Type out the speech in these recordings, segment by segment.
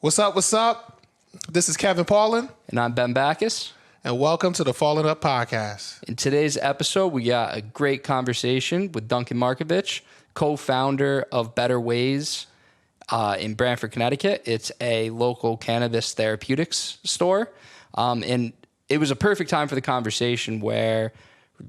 What's up? What's up? This is Kevin Paulin. And I'm Ben Backus. And welcome to the Fallen Up Podcast. In today's episode, we got a great conversation with Duncan Markovich, co-founder of Better Ways in Branford, Connecticut. It's a local cannabis therapeutics store. And it was a perfect time for the conversation where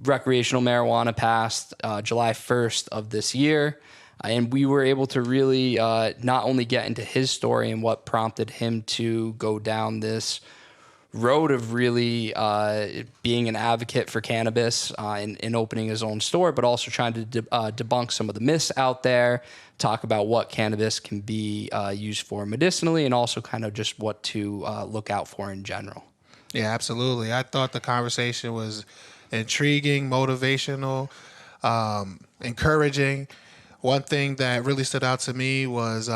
recreational marijuana passed July 1st of this year. And we were able to really not only get into his story and what prompted him to go down this road of really being an advocate for cannabis and opening his own store, but also trying to debunk some of the myths out there, talk about what cannabis can be used for medicinally, and also kind of just what to look out for in general. Yeah, absolutely. I thought the conversation was intriguing, motivational, encouraging. One thing that really stood out to me was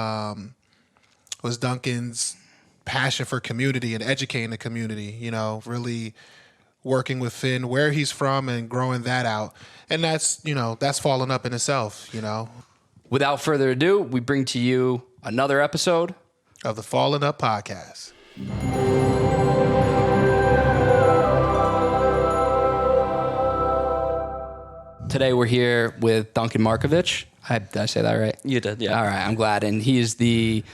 Duncan's passion for community and educating the community, you know, really working with Finn, where he's from, and growing that out. And that's fallen up in itself, you know. Without further ado, we bring to you another episode of the Fallen Up Podcast. Today we're here with Duncan Markovich. Did I say that right? You did, yeah. All right, I'm glad. And he's the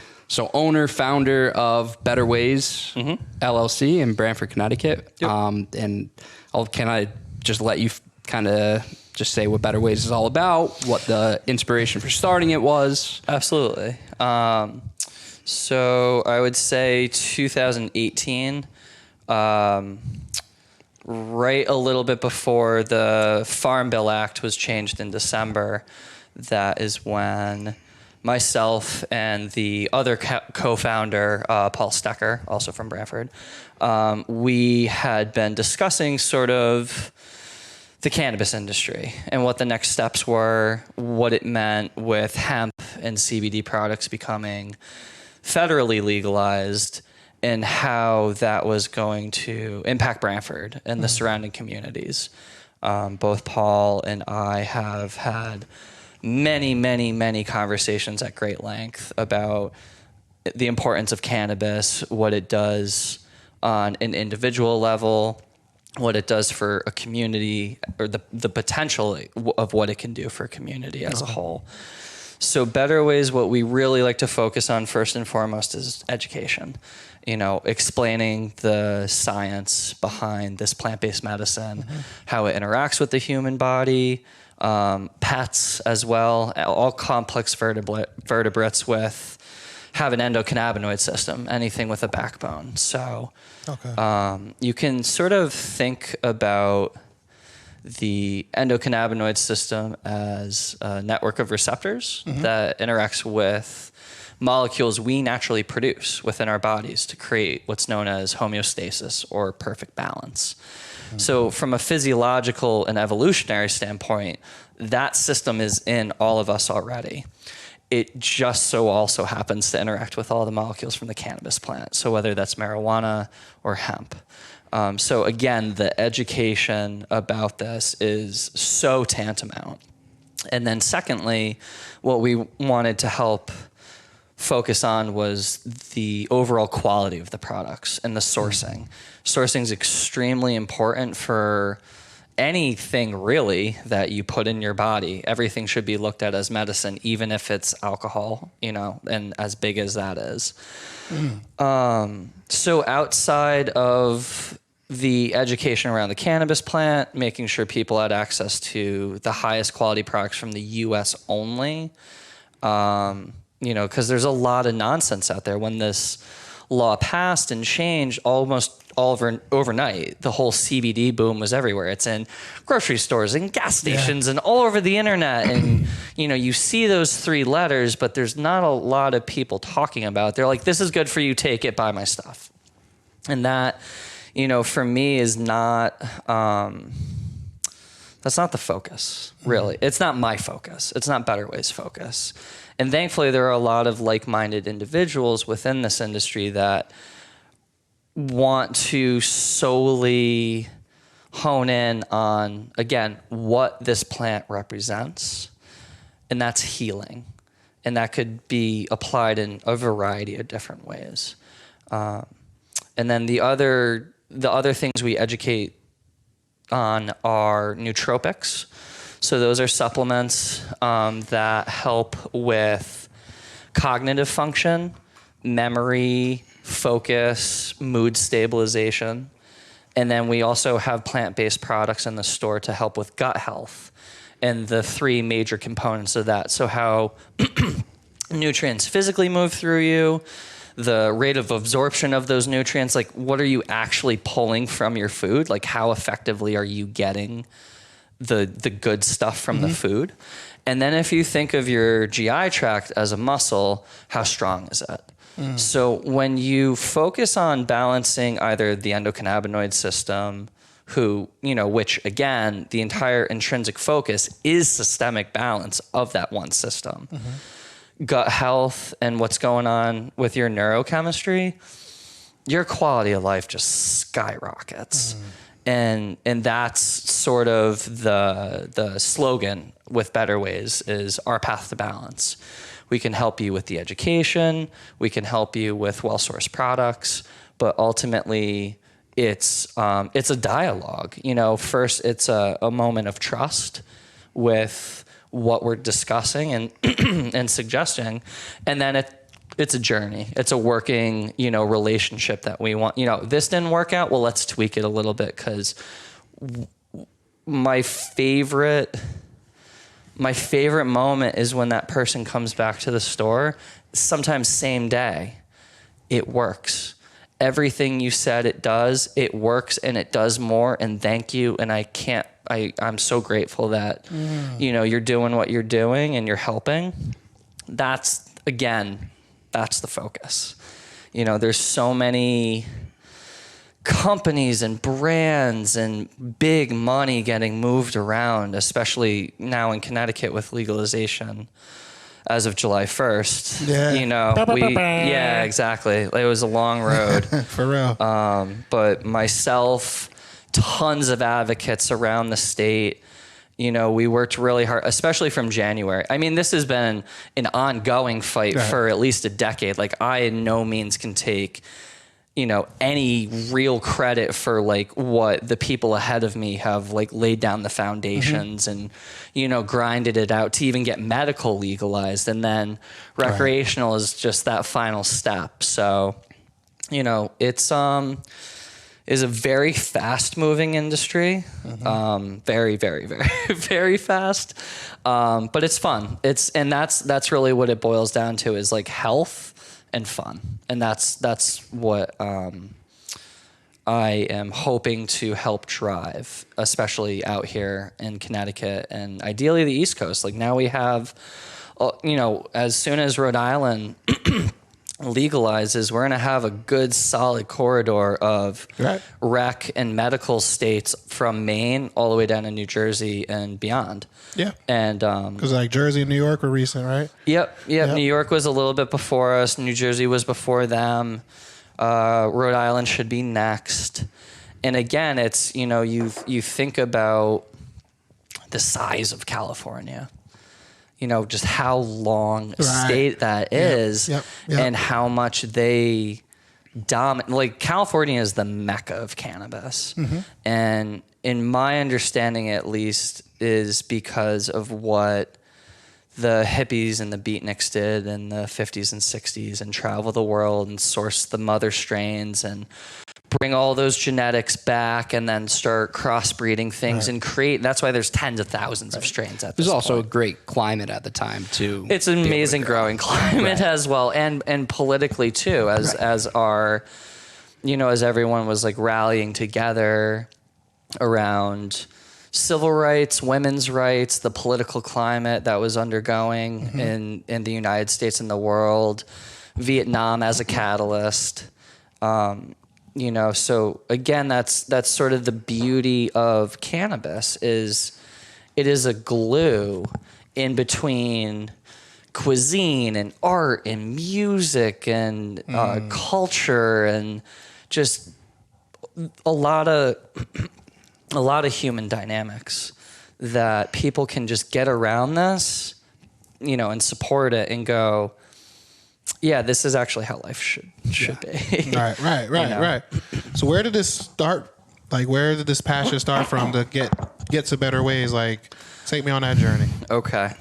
owner, founder of Better Ways LLC in Branford, Connecticut. Yep. And can I just let you kind of just say what Better Ways is all about, what the inspiration for starting it was? Absolutely. So I would say 2018, right a little bit before the Farm Bill Act was changed in December. That is when myself and the other co-founder, Paul Stecker, also from Branford, we had been discussing sort of the cannabis industry and what the next steps were, what it meant with hemp and CBD products becoming federally legalized, and how that was going to impact Branford and the surrounding communities. Both Paul and I have had many conversations at great length about the importance of cannabis, what it does on an individual level, what it does for a community, or the potential of what it can do for a community as a whole. So Better Ways, what we really like to focus on first and foremost is education. You know, explaining the science behind this plant-based medicine, how it interacts with the human body, pets as well, all complex vertebrates have an endocannabinoid system, anything with a backbone. So you can sort of think about the endocannabinoid system as a network of receptors that interacts with molecules we naturally produce within our bodies to create what's known as homeostasis or perfect balance. So from a physiological and evolutionary standpoint, that system is in all of us already. It just so also happens to interact with all the molecules from the cannabis plant. So whether that's marijuana or hemp. So again, the education about this is so tantamount. And then secondly, what we wanted to help focus on was the overall quality of the products and the sourcing. Sourcing is extremely important for anything really that you put in your body. Everything should be looked at as medicine, even if it's alcohol, you know, and as big as that is. So outside of the education around the cannabis plant, making sure people had access to the highest quality products from the US only, you know, because there's a lot of nonsense out there. When this law passed and changed almost overnight, the whole CBD boom was everywhere. It's in grocery stores and gas stations and all over the internet. And, you know, you see those three letters, but there's not a lot of people talking about it. They're like, this is good for you, take it, buy my stuff. And that, you know, for me is not, that's not the focus, really. It's not my focus. It's not Better Ways' focus. And thankfully, there are a lot of like-minded individuals within this industry that want to solely hone in on, again, what this plant represents, and that's healing. and that could be applied in a variety of different ways. And then the other things we educate on are nootropics. So those are supplements that help with cognitive function, memory, focus, mood stabilization. And then we also have plant-based products in the store to help with gut health and the three major components of that. So how nutrients physically move through you, the rate of absorption of those nutrients, like what are you actually pulling from your food? Like how effectively are you getting the good stuff from the food? And then if you think of your GI tract as a muscle, how strong is it? So when you focus on balancing either the endocannabinoid system, which again, the entire intrinsic focus is systemic balance of that one system, gut health and what's going on with your neurochemistry, your quality of life just skyrockets. And that's sort of the slogan with Better Ways is our path to balance. We can help you with the education. We can help you with well-sourced products, but ultimately it's a dialogue. First it's a moment of trust with what we're discussing and and suggesting, and then it's a journey. It's a working relationship that we want. This didn't work out. Well, let's tweak it a little bit, because my favorite moment is when that person comes back to the store, sometimes same day. It works. Everything you said it does, it works, and it does more, and thank you. And I'm so grateful that, you're doing what you're doing and you're helping. That's the focus. There's so many companies and brands and big money getting moved around, especially now in Connecticut with legalization as of July 1st. Yeah. Yeah, exactly. It was a long road. For real. But myself, tons of advocates around the state, we worked really hard, especially from January. I mean, this has been an ongoing fight for at least a decade. Like, I in no means can take any real credit for what the people ahead of me have laid down the foundations and, grinded it out to even get medical legalized. And then recreational is just that final step. So, it's, is a very fast moving industry. Very, very, very, very fast. But it's fun. That's really what it boils down to, is health and fun. And that's what I am hoping to help drive, especially out here in Connecticut and ideally the East Coast. Now we have, as soon as Rhode Island legalizes, we're going to have a good solid corridor of rec and medical states from Maine all the way down to New Jersey and beyond. Yeah. And because Jersey and New York were recent, right? Yep. New York was a little bit before us. New Jersey was before them. Rhode Island should be next. And again, it's, you think about the size of California. Just how long a state that is, and how much they dominate. California is the mecca of cannabis. And in my understanding, at least, is because of what the hippies and the beatniks did in the 50s and 60s and travel the world and source the mother strains and bring all those genetics back and then start crossbreeding things and create. That's why there's tens of thousands of strains at this point. There's also a great climate at the time too. It's an amazing growing climate as well, and politically too, as our, as everyone was rallying together around civil rights, women's rights, the political climate that was undergoing in the United States and the world, Vietnam as a catalyst. So again, that's sort of the beauty of cannabis, is it is a glue in between cuisine and art and music and culture and just a lot of human dynamics that people can just get around this and support it and go, yeah, this is actually how life should be. Right. So where did this start? Like, where did this passion start from to get to Better Ways? Like, take me on that journey. Okay.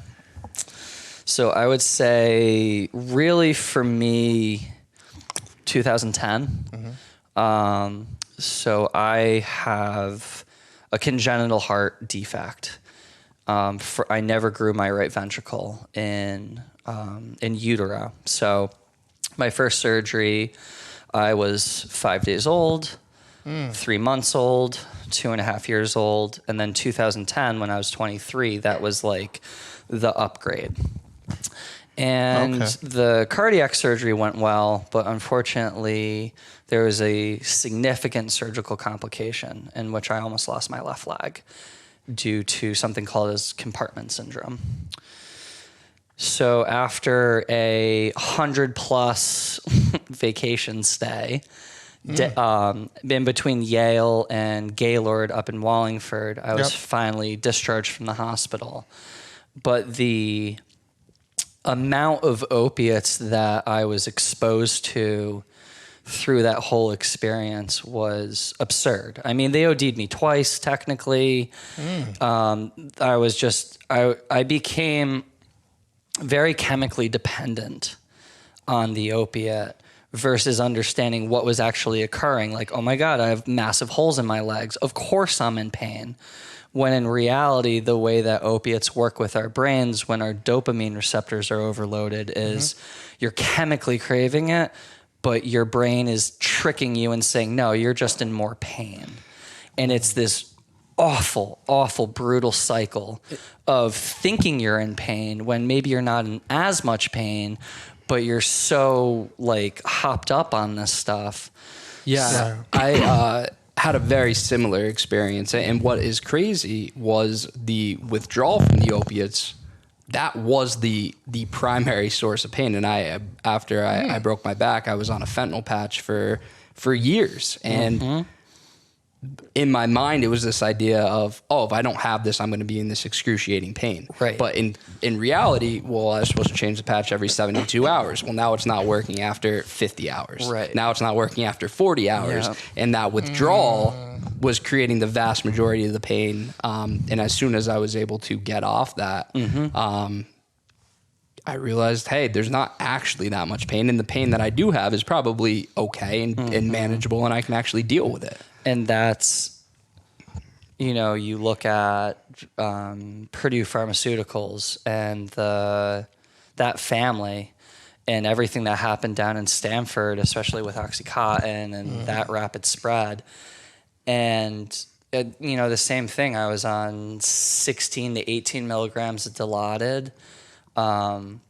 So I would say really for me, 2010. So I have a congenital heart defect. I never grew my right ventricle in utero. So my first surgery, I was 5 days old, 3 months old, 2.5 years old. And then 2010, when I was 23, that was like the upgrade. And the cardiac surgery went well, but unfortunately there was a significant surgical complication in which I almost lost my left leg due to something called as compartment syndrome. So after a 100+ vacation stay, in between Yale and Gaylord up in Wallingford, I was finally discharged from the hospital. But the amount of opiates that I was exposed to through that whole experience was absurd. I mean, they OD'd me twice, technically. I became very chemically dependent on the opiate versus understanding what was actually occurring. Like, oh my God, I have massive holes in my legs. Of course I'm in pain. When in reality, the way that opiates work with our brains when our dopamine receptors are overloaded is you're chemically craving it, but your brain is tricking you and saying, no, you're just in more pain. And it's this awful, awful, brutal cycle of thinking you're in pain when maybe you're not in as much pain, but you're so like hopped up on this stuff. Yeah. I had a very similar experience. And what is crazy was the withdrawal from the opiates. That was the primary source of pain. And after I broke my back, I was on a fentanyl patch for years. And in my mind, it was this idea of, if I don't have this, I'm going to be in this excruciating pain. Right. But in reality, I was supposed to change the patch every 72 hours. Well, now it's not working after 50 hours. Right. Now it's not working after 40 hours. Yep. And that withdrawal was creating the vast majority of the pain. And as soon as I was able to get off that, I realized, hey, there's not actually that much pain. And the pain that I do have is probably okay and manageable, and I can actually deal with it. And that's, you look at Purdue Pharmaceuticals and that family and everything that happened down in Stanford, especially with OxyContin and that rapid spread. And, the same thing. I was on 16 to 18 milligrams of Dilaudid. One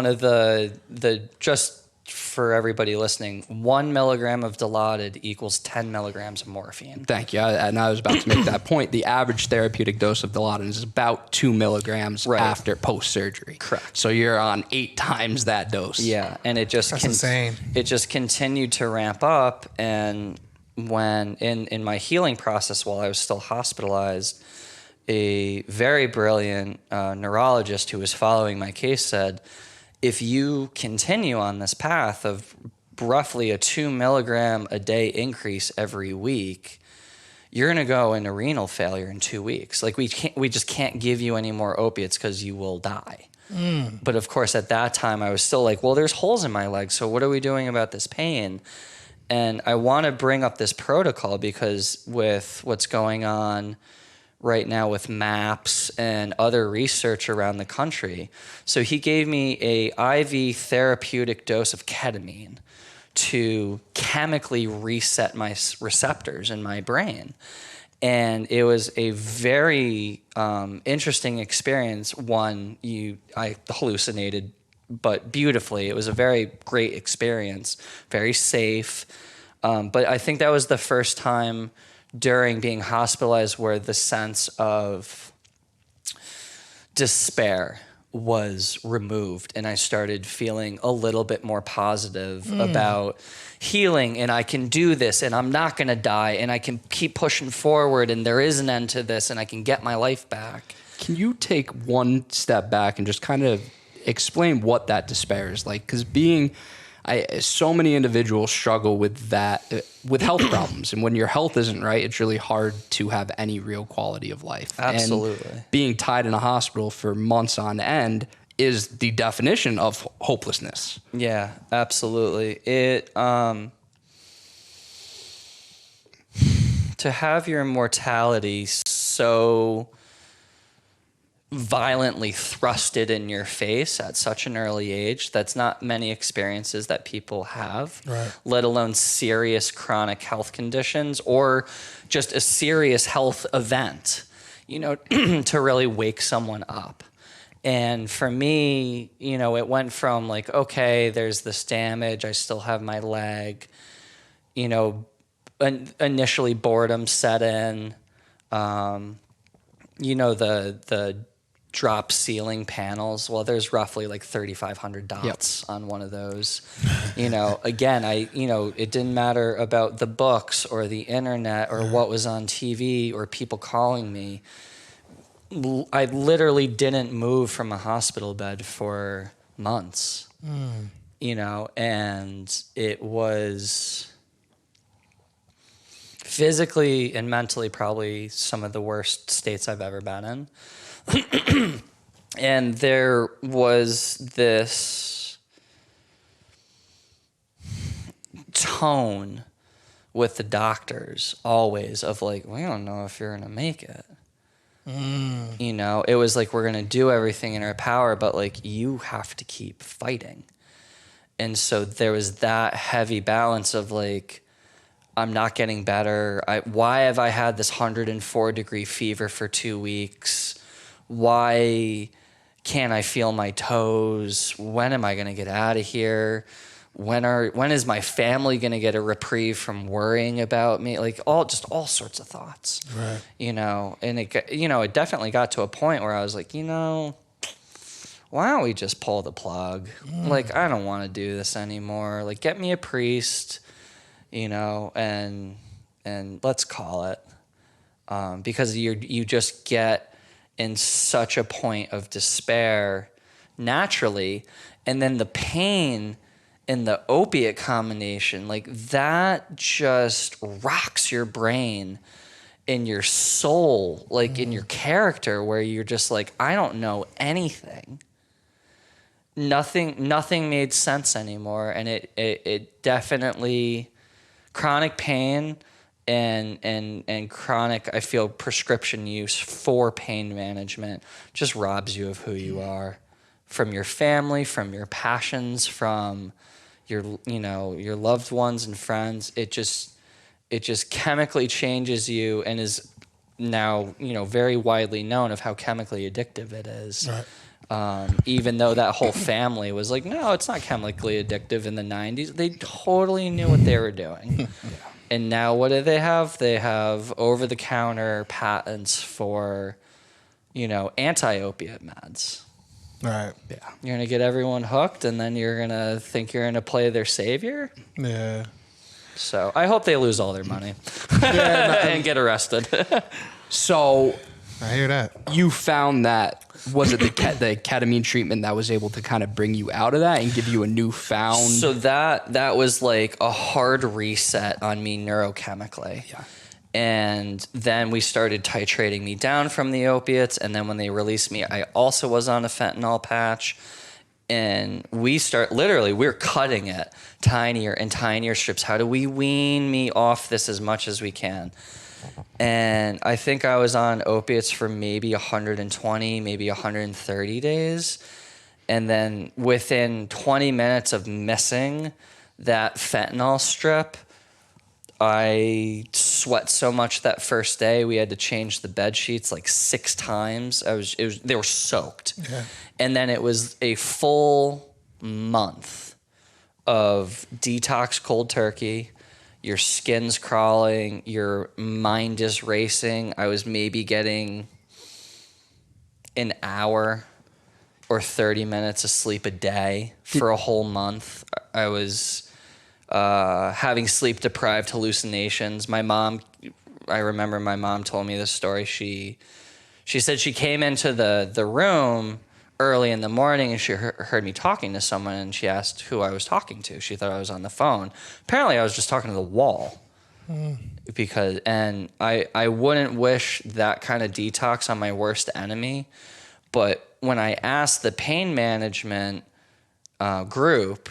of the just for everybody listening, 1 milligram of Dilaudid equals 10 milligrams of morphine. Thank you. And I was about to make that point. The average therapeutic dose of Dilaudid is about 2 milligrams after post-surgery. Correct. So you're on 8 times that dose. Yeah, and it just That's insane. It just continued to ramp up, and when in my healing process while I was still hospitalized, a very brilliant neurologist who was following my case said, if you continue on this path of roughly a 2 milligram a day increase every week, you're going to go into renal failure in 2 weeks. Like we just can't give you any more opiates because you will die. But of course, at that time, I was still like, well, there's holes in my legs. So what are we doing about this pain? And I want to bring up this protocol because with what's going on right now with MAPS and other research around the country. So he gave me a IV therapeutic dose of ketamine to chemically reset my receptors in my brain. And it was a very interesting experience. One, I hallucinated, but beautifully. It was a very great experience, very safe. But I think that was the first time during being hospitalized where the sense of despair was removed, and I started feeling a little bit more positive about healing, and I can do this, and I'm not going to die, and I can keep pushing forward, and there is an end to this, and I can get my life back. Can you take one step back and just kind of explain what that despair is like? Because so many individuals struggle with that, with health problems. And when your health isn't right, it's really hard to have any real quality of life. Absolutely. And being tied in a hospital for months on end is the definition of hopelessness. Yeah, absolutely. To have your mortality so violently thrusted in your face at such an early age, that's not many experiences that people have, right, let alone serious chronic health conditions or just a serious health event, to really wake someone up. And for me, it went from like, okay, there's this damage, I still have my leg, initially boredom set in, the drop ceiling panels. Well, there's roughly like 3,500 dots on one of those. Again, it didn't matter about the books or the internet or what was on TV or people calling me. I literally didn't move from a hospital bed for months, and it was physically and mentally probably some of the worst states I've ever been in. And there was this tone with the doctors always of like, we don't know if you're going to make it. It was like, we're going to do everything in our power, but like, you have to keep fighting. And so there was that heavy balance of like, I'm not getting better. Why have I had this 104-degree fever for 2 weeks? Why can't I feel my toes? When am I going to get out of here? When is my family going to get a reprieve from worrying about me? Like all sorts of thoughts, right? And it definitely got to a point where I was like, why don't we just pull the plug? Like, I don't want to do this anymore. Like, get me a priest, and let's call it, because you just get in such a point of despair naturally, and then the pain in the opiate combination, like that just rocks your brain in your soul, like in your character, where you're just like, I don't know anything. Nothing made sense anymore. And it definitely, chronic pain and chronic, I feel, prescription use for pain management just robs you of who you are, from your family, from your passions, from your loved ones and friends. It just chemically changes you, and is now very widely known of how chemically addictive it is. Right. Even though that whole family was like, no, it's not chemically addictive in the 90s. They totally knew what they were doing. Yeah. And now what do they have? They have over-the-counter patents for, anti-opiate meds. Right. Yeah. You're going to get everyone hooked, and then you're going to think you're going to play their savior? Yeah. So I hope they lose all their money and get arrested. So I hear that. You found that, was it the ketamine treatment that was able to kind of bring you out of that and give you a newfound... So that was like a hard reset on me neurochemically. Yeah. And then we started titrating me down from the opiates. And then when they released me, I also was on a fentanyl patch. And we're cutting it tinier and tinier strips. How do we wean me off this as much as we can? And I think I was on opiates for maybe 120, maybe 130 days. And then within 20 minutes of missing that fentanyl strip, I sweat so much that first day we had to change the bed sheets like 6 times. They were soaked. Yeah. And then it was a full month of detox cold turkey. Your skin's crawling, your mind is racing. I was maybe getting an hour or 30 minutes of sleep a day for a whole month. I was having sleep-deprived hallucinations. I remember my mom told me this story. She She said she came into the room early in the morning and she heard me talking to someone and she asked who I was talking to. She thought I was on the phone. Apparently I was just talking to the wall. And I wouldn't wish that kind of detox on my worst enemy. But when I asked the pain management group,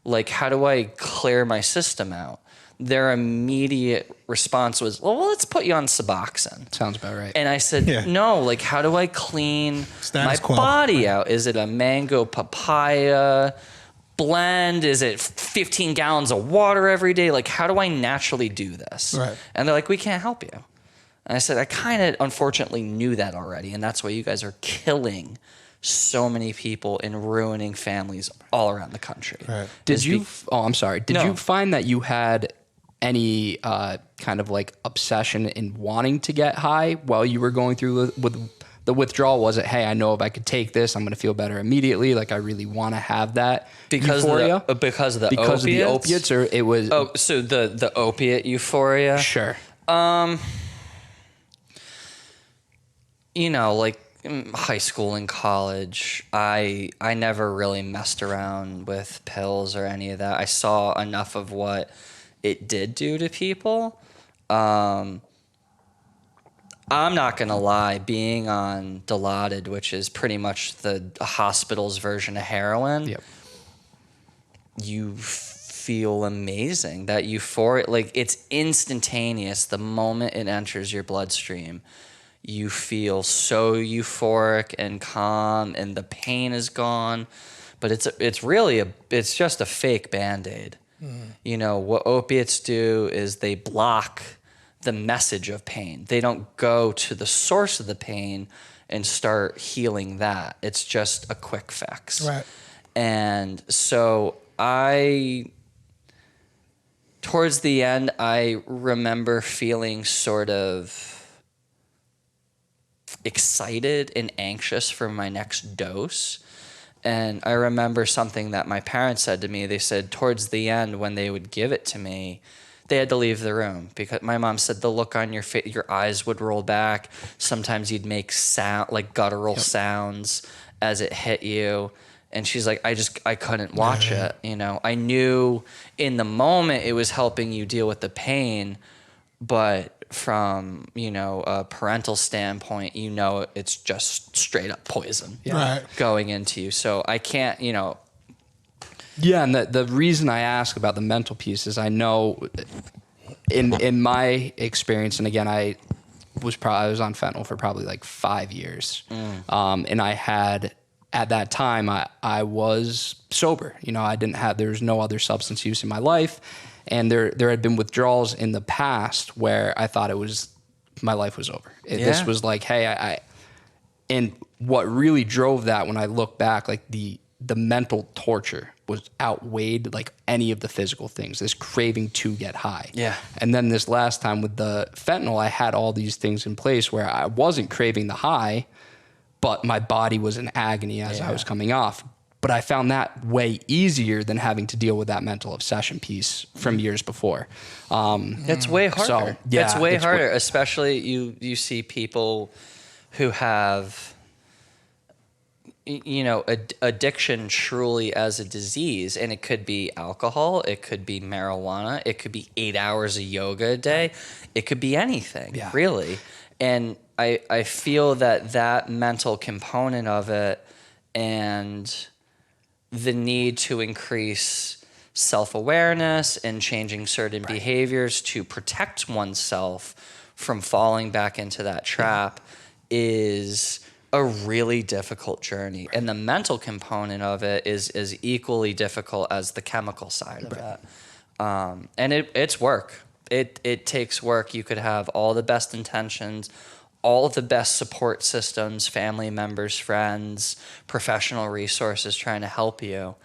like, how do I clear my system out? Their immediate response was, well, let's put you on Suboxone. Sounds about right. And I said, no, like, how do I clean Status my quo. body out? Is it a mango papaya blend? Is it 15 gallons of water every day? Like, how do I naturally do this? Right. And they're like, we can't help you. And I said, I kind of unfortunately knew that already. And that's why you guys are killing so many people and ruining families all around the country. Right. Did you? I'm sorry. Did No. you find that you had any kind of like obsession in wanting to get high while you were going through with the withdrawal? Was it, hey, I know if I could take this, I'm going to feel better immediately. Like I really want to have that euphoria because of the because opiates? of the opiates, or it was So the opiate euphoria. sure. You know, like in high school and college, I never really messed around with pills or any of that. I saw enough of what it did do to people. I'm not gonna lie, being on Dilaudid, which is pretty much the hospital's version of heroin, Yep. you feel amazing. That euphoria, like, it's instantaneous. The moment it enters your bloodstream, you feel so euphoric and calm, and the pain is gone. But it's just a fake Band-Aid. You know, what opiates do is they block the message of pain. They don't go to the source of the pain and start healing that. It's just a quick fix. Right. And so towards the end, I remember feeling sort of excited and anxious for my next dose. And I remember something that my parents said to me. They said towards the end, when they would give it to me, they had to leave the room because my mom said the look on your face, your eyes would roll back. Sometimes you'd make sound like guttural sounds as it hit you. And she's like, I couldn't watch it. You know, I knew in the moment it was helping you deal with the pain, but from, you know, a parental standpoint, you know, it's just straight up poison Right. going into you. So I can't, you know. Yeah, and the reason I ask about the mental piece is I know in my experience, and again, I was on fentanyl for probably like 5 years, and I had at that time I was sober. You know, there was no other substance use in my life, and there had been withdrawals in the past where I thought my life was over. This was like, hey, and what really drove that when I look back, like the mental torture was outweighed like any of the physical things, this craving to get high. Yeah. And then this last time with the fentanyl, I had all these things in place where I wasn't craving the high, but my body was in agony as I was coming off. But I found that way easier than having to deal with that mental obsession piece from years before. It's way harder. So, yeah, it's way it's harder, especially you see people who have, you know, addiction truly as a disease, and it could be alcohol, it could be marijuana, it could be 8 hours of yoga a day, it could be anything, really. And I feel that mental component of it and the need to increase self-awareness and changing certain behaviors to protect oneself from falling back into that trap is a really difficult journey. And the mental component of it is as equally difficult as the chemical side of it. And it's work. It takes work. You could have all the best intentions, all the best support systems, family members, friends, professional resources trying to help you.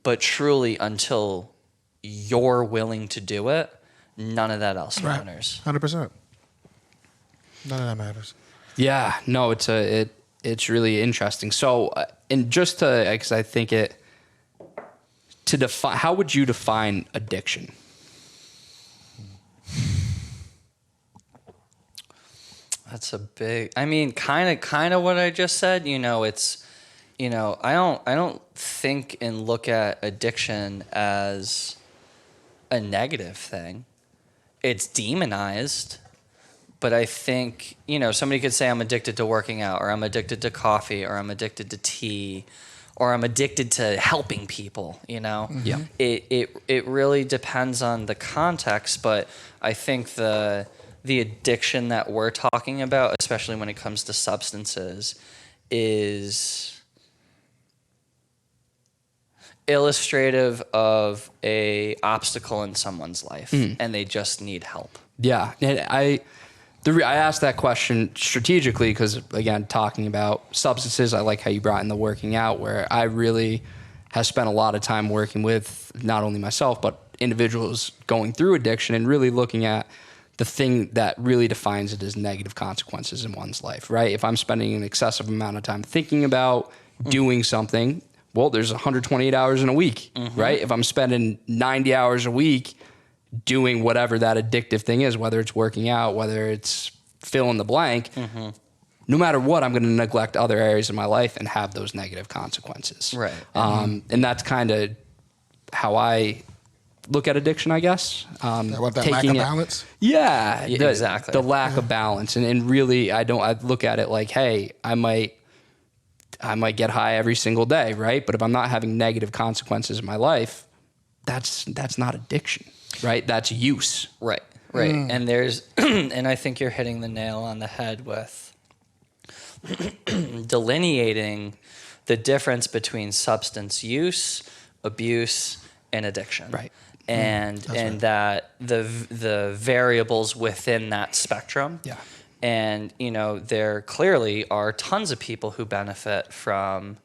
But truly, until you're willing to do it, none of that else matters. 100%. None of that matters. Yeah, no, it's really interesting. So, and just to, because I think to define, how would you define addiction? That's a big, I mean, kind of what I just said, it's, I don't think and look at addiction as a negative thing. It's demonized, but I think, somebody could say I'm addicted to working out, or I'm addicted to coffee, or I'm addicted to tea, or I'm addicted to helping people, Yeah. It really depends on the context, but I think the addiction that we're talking about, especially when it comes to substances, is illustrative of a obstacle in someone's life, and they just need help. Yeah. And I asked that question strategically because, again, talking about substances, I like how you brought in the working out, where I really have spent a lot of time working with not only myself, but individuals going through addiction and really looking at the thing that really defines it as negative consequences in one's life, right? If I'm spending an excessive amount of time thinking about doing something, well, there's 128 hours in a week, right? If I'm spending 90 hours a week doing whatever that addictive thing is, whether it's working out, whether it's fill in the blank, no matter what, I'm going to neglect other areas of my life and have those negative consequences. Right. And that's kind of how I look at addiction, I guess. What, that lack of balance? Yeah, exactly. The lack of balance. And really, I look at it like, hey, I might get high every single day, right? But if I'm not having negative consequences in my life, that's not addiction. Right, that's use. Right. And there's, and I think you're hitting the nail on the head with delineating the difference between substance use, abuse, and addiction. Right. And that the variables within that spectrum. Yeah. And there clearly are tons of people who benefit from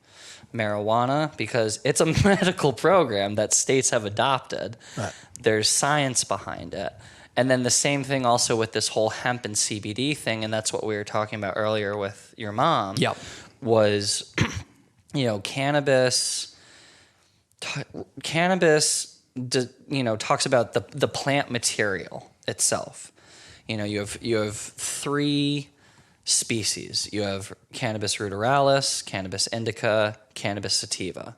marijuana because it's a medical program that states have adopted. Right. There's science behind it. And then the same thing also with this whole hemp and CBD thing, and that's what we were talking about earlier with your mom. Yep. Was, cannabis, talks about the plant material itself. You have three species. You have Cannabis ruderalis, Cannabis indica, Cannabis sativa.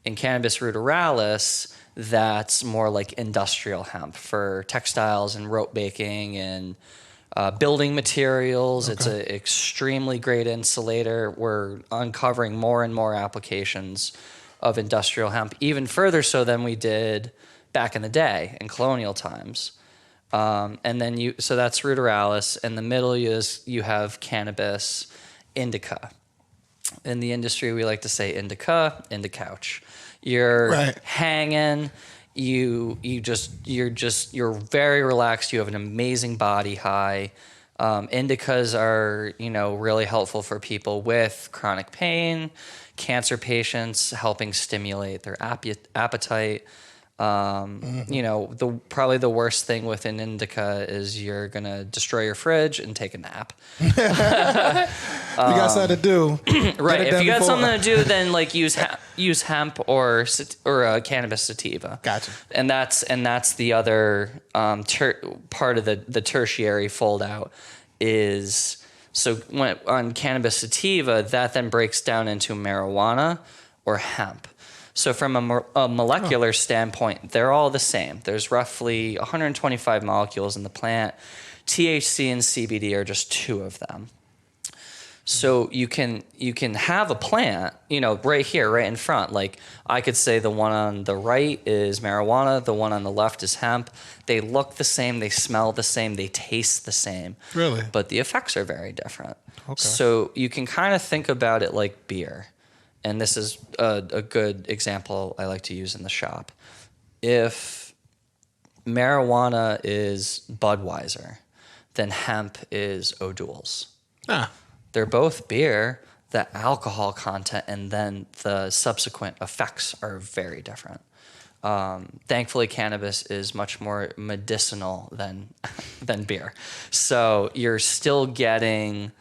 In Cannabis ruderalis, that's more like industrial hemp for textiles and rope baking and building materials. Okay. It's an extremely great insulator. We're uncovering more and more applications of industrial hemp, even further so than we did back in the day in colonial times. And then so that's ruderalis. In the middle you have Cannabis indica. In the industry, we like to say indica, couch. You're hanging. You're very relaxed. You have an amazing body high. Indicas are, really helpful for people with chronic pain, cancer patients, helping stimulate their appetite. Probably the worst thing with an indica is you're gonna destroy your fridge and take a nap. You got something to do, right? If you got something to do, then use hemp or cannabis sativa. Gotcha. And that's the other part of the tertiary fold out is so on cannabis sativa that then breaks down into marijuana or hemp. So from a molecular standpoint, they're all the same. There's roughly 125 molecules in the plant. THC and CBD are just two of them. So you can have a plant, right here, right in front. Like I could say the one on the right is marijuana, the one on the left is hemp. They look the same, they smell the same, they taste the same. Really? But the effects are very different. Okay. So you can kind of think about it like beer. And this is a good example I like to use in the shop. If marijuana is Budweiser, then hemp is O'Doul's. They're both beer. The alcohol content and then the subsequent effects are very different. Thankfully, cannabis is much more medicinal than beer. So you're still getting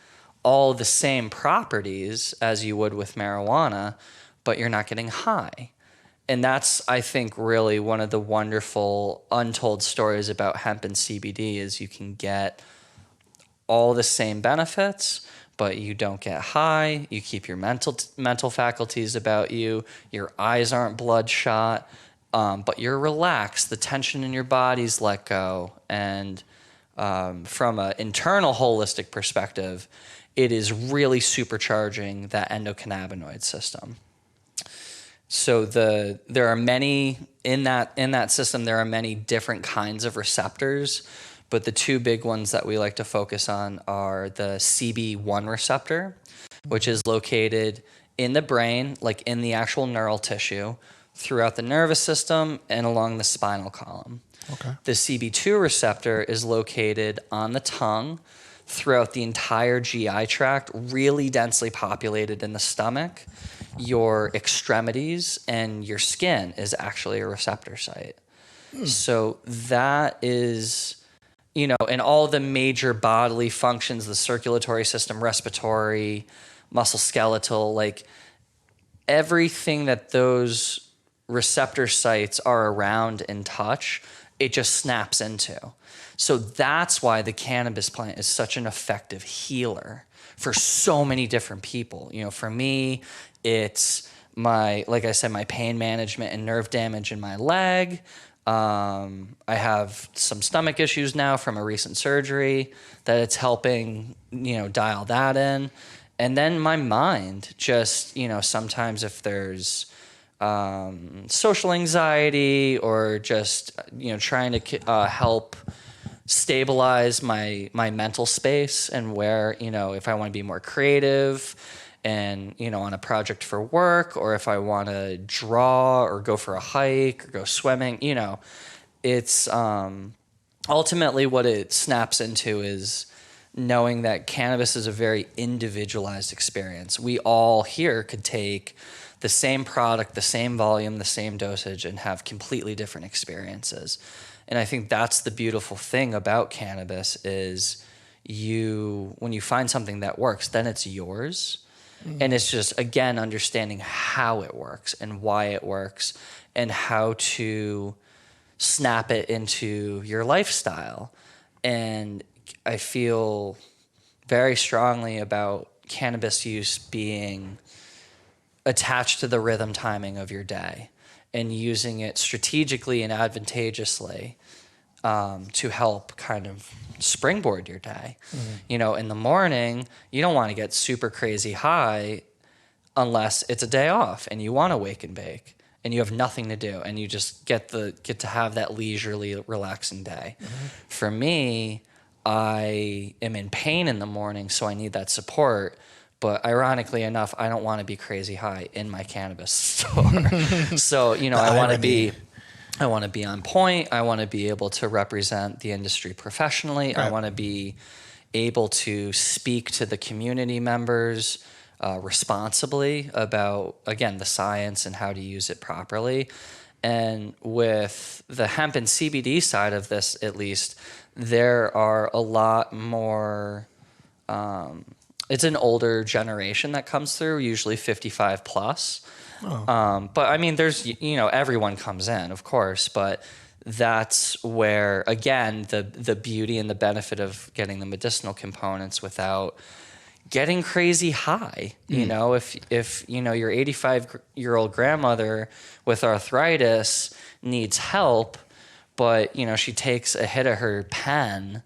all the same properties as you would with marijuana, but you're not getting high. And that's, I think, really one of the wonderful untold stories about hemp and CBD is you can get all the same benefits, but you don't get high. You keep your mental faculties about you. Your eyes aren't bloodshot, but you're relaxed. The tension in your body's let go. And from an internal holistic perspective, it is really supercharging that endocannabinoid system. So there are many in that system. There are many different kinds of receptors, but the two big ones that we like to focus on are the CB1 receptor, which is located in the brain, like in the actual neural tissue, throughout the nervous system and along the spinal column. Okay. The CB2 receptor is located on the tongue, throughout the entire GI tract, really densely populated in the stomach. Your extremities and your skin is actually a receptor site. So that is, in all the major bodily functions, the circulatory system, respiratory, musculoskeletal, like everything that those receptor sites are around and touch, it just snaps into. So that's why the cannabis plant is such an effective healer for so many different people. For me, it's like I said, my pain management and nerve damage in my leg. I have some stomach issues now from a recent surgery that it's helping, dial that in. And then my mind, just, sometimes if there's social anxiety or just, trying to help stabilize my mental space and where, if I want to be more creative and, on a project for work, or if I want to draw or go for a hike or go swimming, it's ultimately what it snaps into is knowing that cannabis is a very individualized experience. We all here could take the same product, the same volume, the same dosage, and have completely different experiences. And I think that's the beautiful thing about cannabis is when you find something that works, then it's yours. And it's just, again, understanding how it works and why it works and how to snap it into your lifestyle. And I feel very strongly about cannabis use being attached to the rhythm timing of your day and using it strategically and advantageously to help kind of springboard your day. In the morning, you don't want to get super crazy high unless it's a day off and you want to wake and bake and you have nothing to do and you just get to have that leisurely, relaxing day. For me, I am in pain in the morning, so I need that support. But ironically enough, I don't want to be crazy high in my cannabis store. So, I want to be on point. I want to be able to represent the industry professionally. Right. I want to be able to speak to the community members responsibly about, again, the science and how to use it properly. And with the hemp and CBD side of this, at least, there are a lot more... it's an older generation that comes through, usually 55 plus. Oh. But I mean, there's, everyone comes in, of course, but that's where, again, the beauty and the benefit of getting the medicinal components without getting crazy high. If your 85-year-old grandmother with arthritis needs help, but, she takes a hit of her pen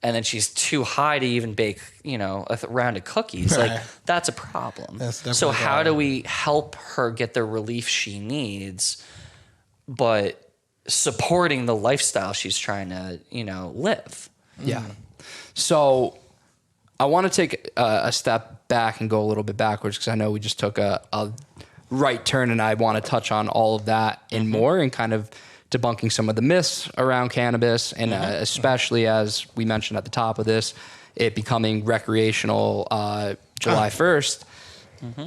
and then she's too high to even bake, a round of cookies. Right. Like, that's a problem. So how do we help her get the relief she needs, but supporting the lifestyle she's trying to, live? Yeah. So I want to take a step back and go a little bit backwards because I know we just took a right turn, and I want to touch on all of that and more, and kind of debunking some of the myths around cannabis, and especially as we mentioned at the top of this, it becoming recreational July 1st.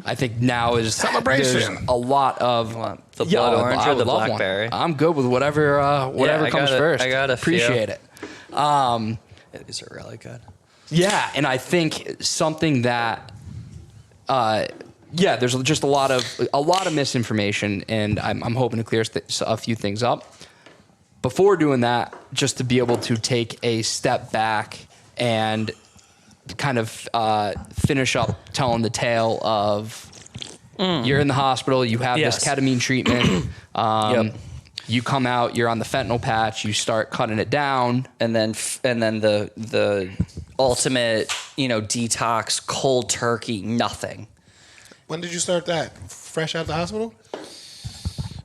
I think now is celebration. A lot of the blood orange or the blackberry. I'm good with whatever comes first. I got appreciate it. These are really good. Yeah, and I think something that there's just a lot of misinformation, and I'm hoping to clear a few things up. Before doing that, just to be able to take a step back and kind of finish up telling the tale of you're in the hospital, you have this ketamine treatment. You come out, you're on the fentanyl patch, you start cutting it down, and then the ultimate, detox, cold turkey, nothing. When did you start that? Fresh out of the hospital?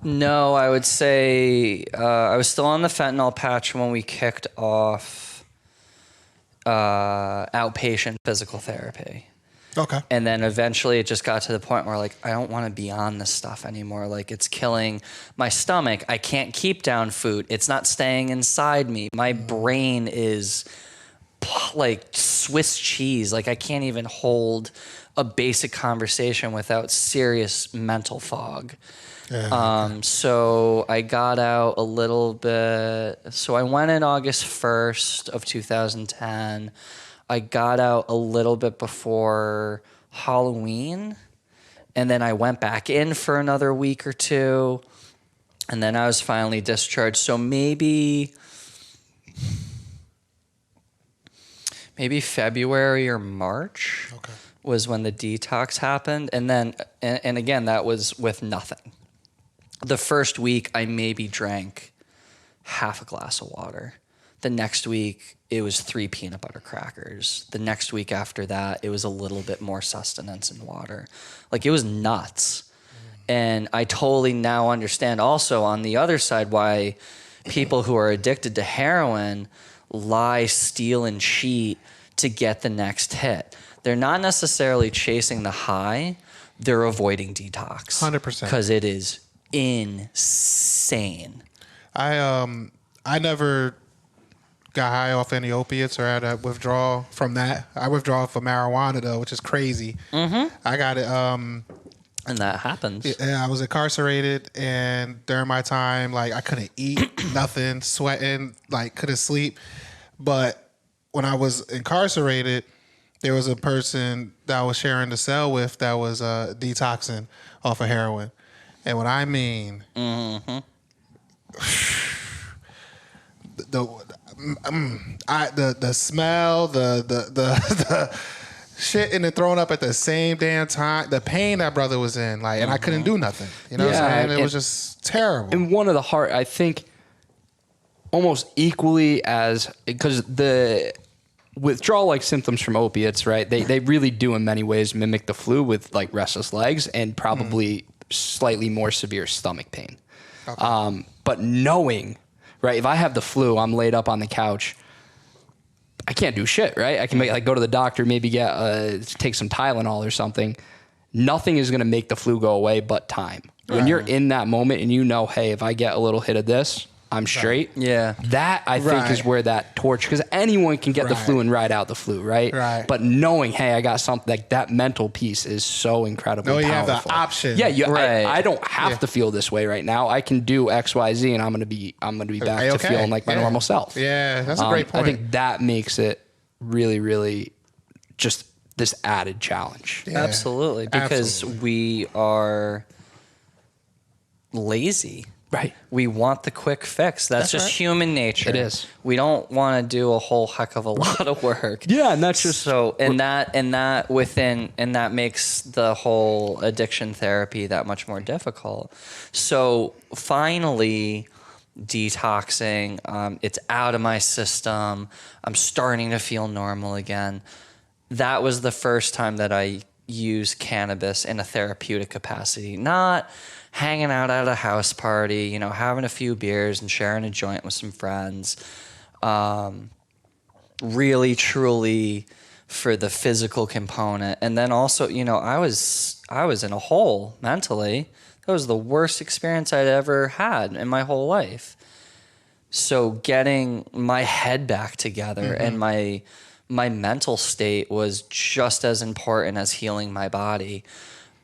No, I would say I was still on the fentanyl patch when we kicked off outpatient physical therapy. Okay. And then eventually it just got to the point where, like, I don't want to be on this stuff anymore. Like, it's killing my stomach. I can't keep down food. It's not staying inside me. My brain is like Swiss cheese. Like, I can't even hold a basic conversation without serious mental fog. So I got out a little bit. So I went in August 1st of 2010. I got out a little bit before Halloween, and then I went back in for another week or two, and then I was finally discharged. So maybe February or March was when the detox happened. And then, and again, that was with nothing. The first week, I maybe drank half a glass of water. The next week, it was 3 peanut butter crackers. The next week after that, it was a little bit more sustenance and water. Like, it was nuts. And I totally now understand also on the other side why people who are addicted to heroin lie, steal, and cheat to get the next hit. They're not necessarily chasing the high. They're avoiding detox. 100%. Because it is insane. I never got high off any opiates or had a withdrawal from that. I withdraw for marijuana though, which is crazy. I got it. And that happens. Yeah, I was incarcerated, and during my time, like, I couldn't eat, nothing, sweating, like, couldn't sleep. But when I was incarcerated, there was a person that I was sharing the cell with that was detoxing off of heroin. And what I mean, the smell, the shit and throwing up at the same damn time, the pain that brother was in, like, and I couldn't do nothing. You know what I'm saying? It was just terrible. And one of the hard, I think, almost equally as, because the withdrawal-like symptoms from opiates, right? They really do in many ways mimic the flu with, like, restless legs and probably slightly more severe stomach pain. But knowing, right, if I have the flu, I'm laid up on the couch, I can't do shit, right? I can go to the doctor, maybe take some Tylenol or something. Nothing is going to make the flu go away but time. When you're in that moment and you know, hey, if I get a little hit of this, I'm straight. Yeah. That, I think, is where that torch, because anyone can get the flu and ride out the flu, right? Right. But knowing, hey, I got something, like, that mental piece is so incredibly powerful. You have the option. Yeah, I don't have to feel this way right now. I can do X, Y, Z, and I'm gonna be back to feeling like my normal self. Yeah, that's a great point. I think that makes it really, really just this added challenge. Yeah. Absolutely, because we are lazy. Right. We want the quick fix. That's just human nature. It is. We don't want to do a whole heck of a lot of work. Yeah, and that's just so, and that makes the whole addiction therapy that much more difficult. So finally, detoxing, it's out of my system. I'm starting to feel normal again. That was the first time that I used cannabis in a therapeutic capacity, not hanging out at a house party, having a few beers and sharing a joint with some friends. Really, truly for the physical component. And then also, I was in a hole mentally. That was the worst experience I'd ever had in my whole life. So getting my head back together and my mental state was just as important as healing my body.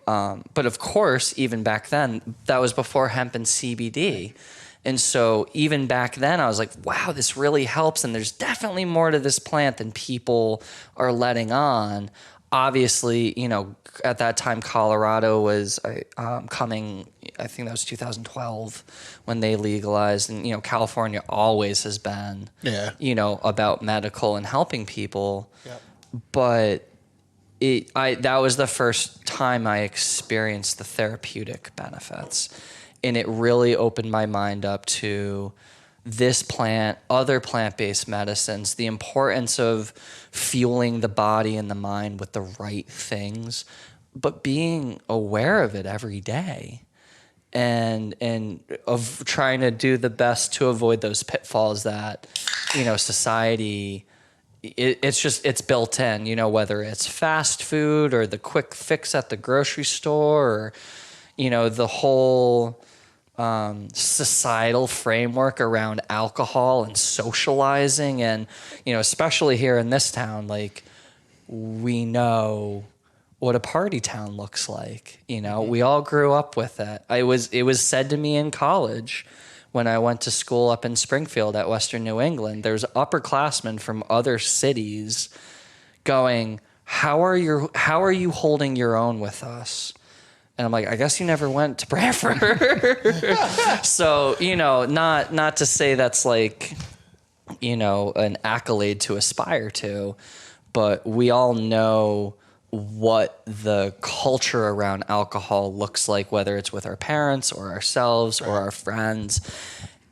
But of course, even back then, that was before hemp and CBD. And so even back then, I was like, wow, this really helps. And there's definitely more to this plant than people are letting on. Obviously, at that time, Colorado was coming, I think that was 2012 when they legalized. And, California always has been, about medical and helping people. Yep. But that was the first time I experienced the therapeutic benefits, and it really opened my mind up to this plant, other plant-based medicines, the importance of fueling the body and the mind with the right things, but being aware of it every day, and of trying to do the best to avoid those pitfalls that, society, it's built in, whether it's fast food or the quick fix at the grocery store, or, the whole societal framework around alcohol and socializing. And, especially here in this town, like, we know what a party town looks like. We all grew up with it. It was said to me in college when I went to school up in Springfield at Western New England. There's upperclassmen from other cities going, how are you holding your own with us? And I'm like, I guess you never went to Branford. So, not to say that's like, an accolade to aspire to, but we all know what the culture around alcohol looks like, whether it's with our parents or ourselves or our friends.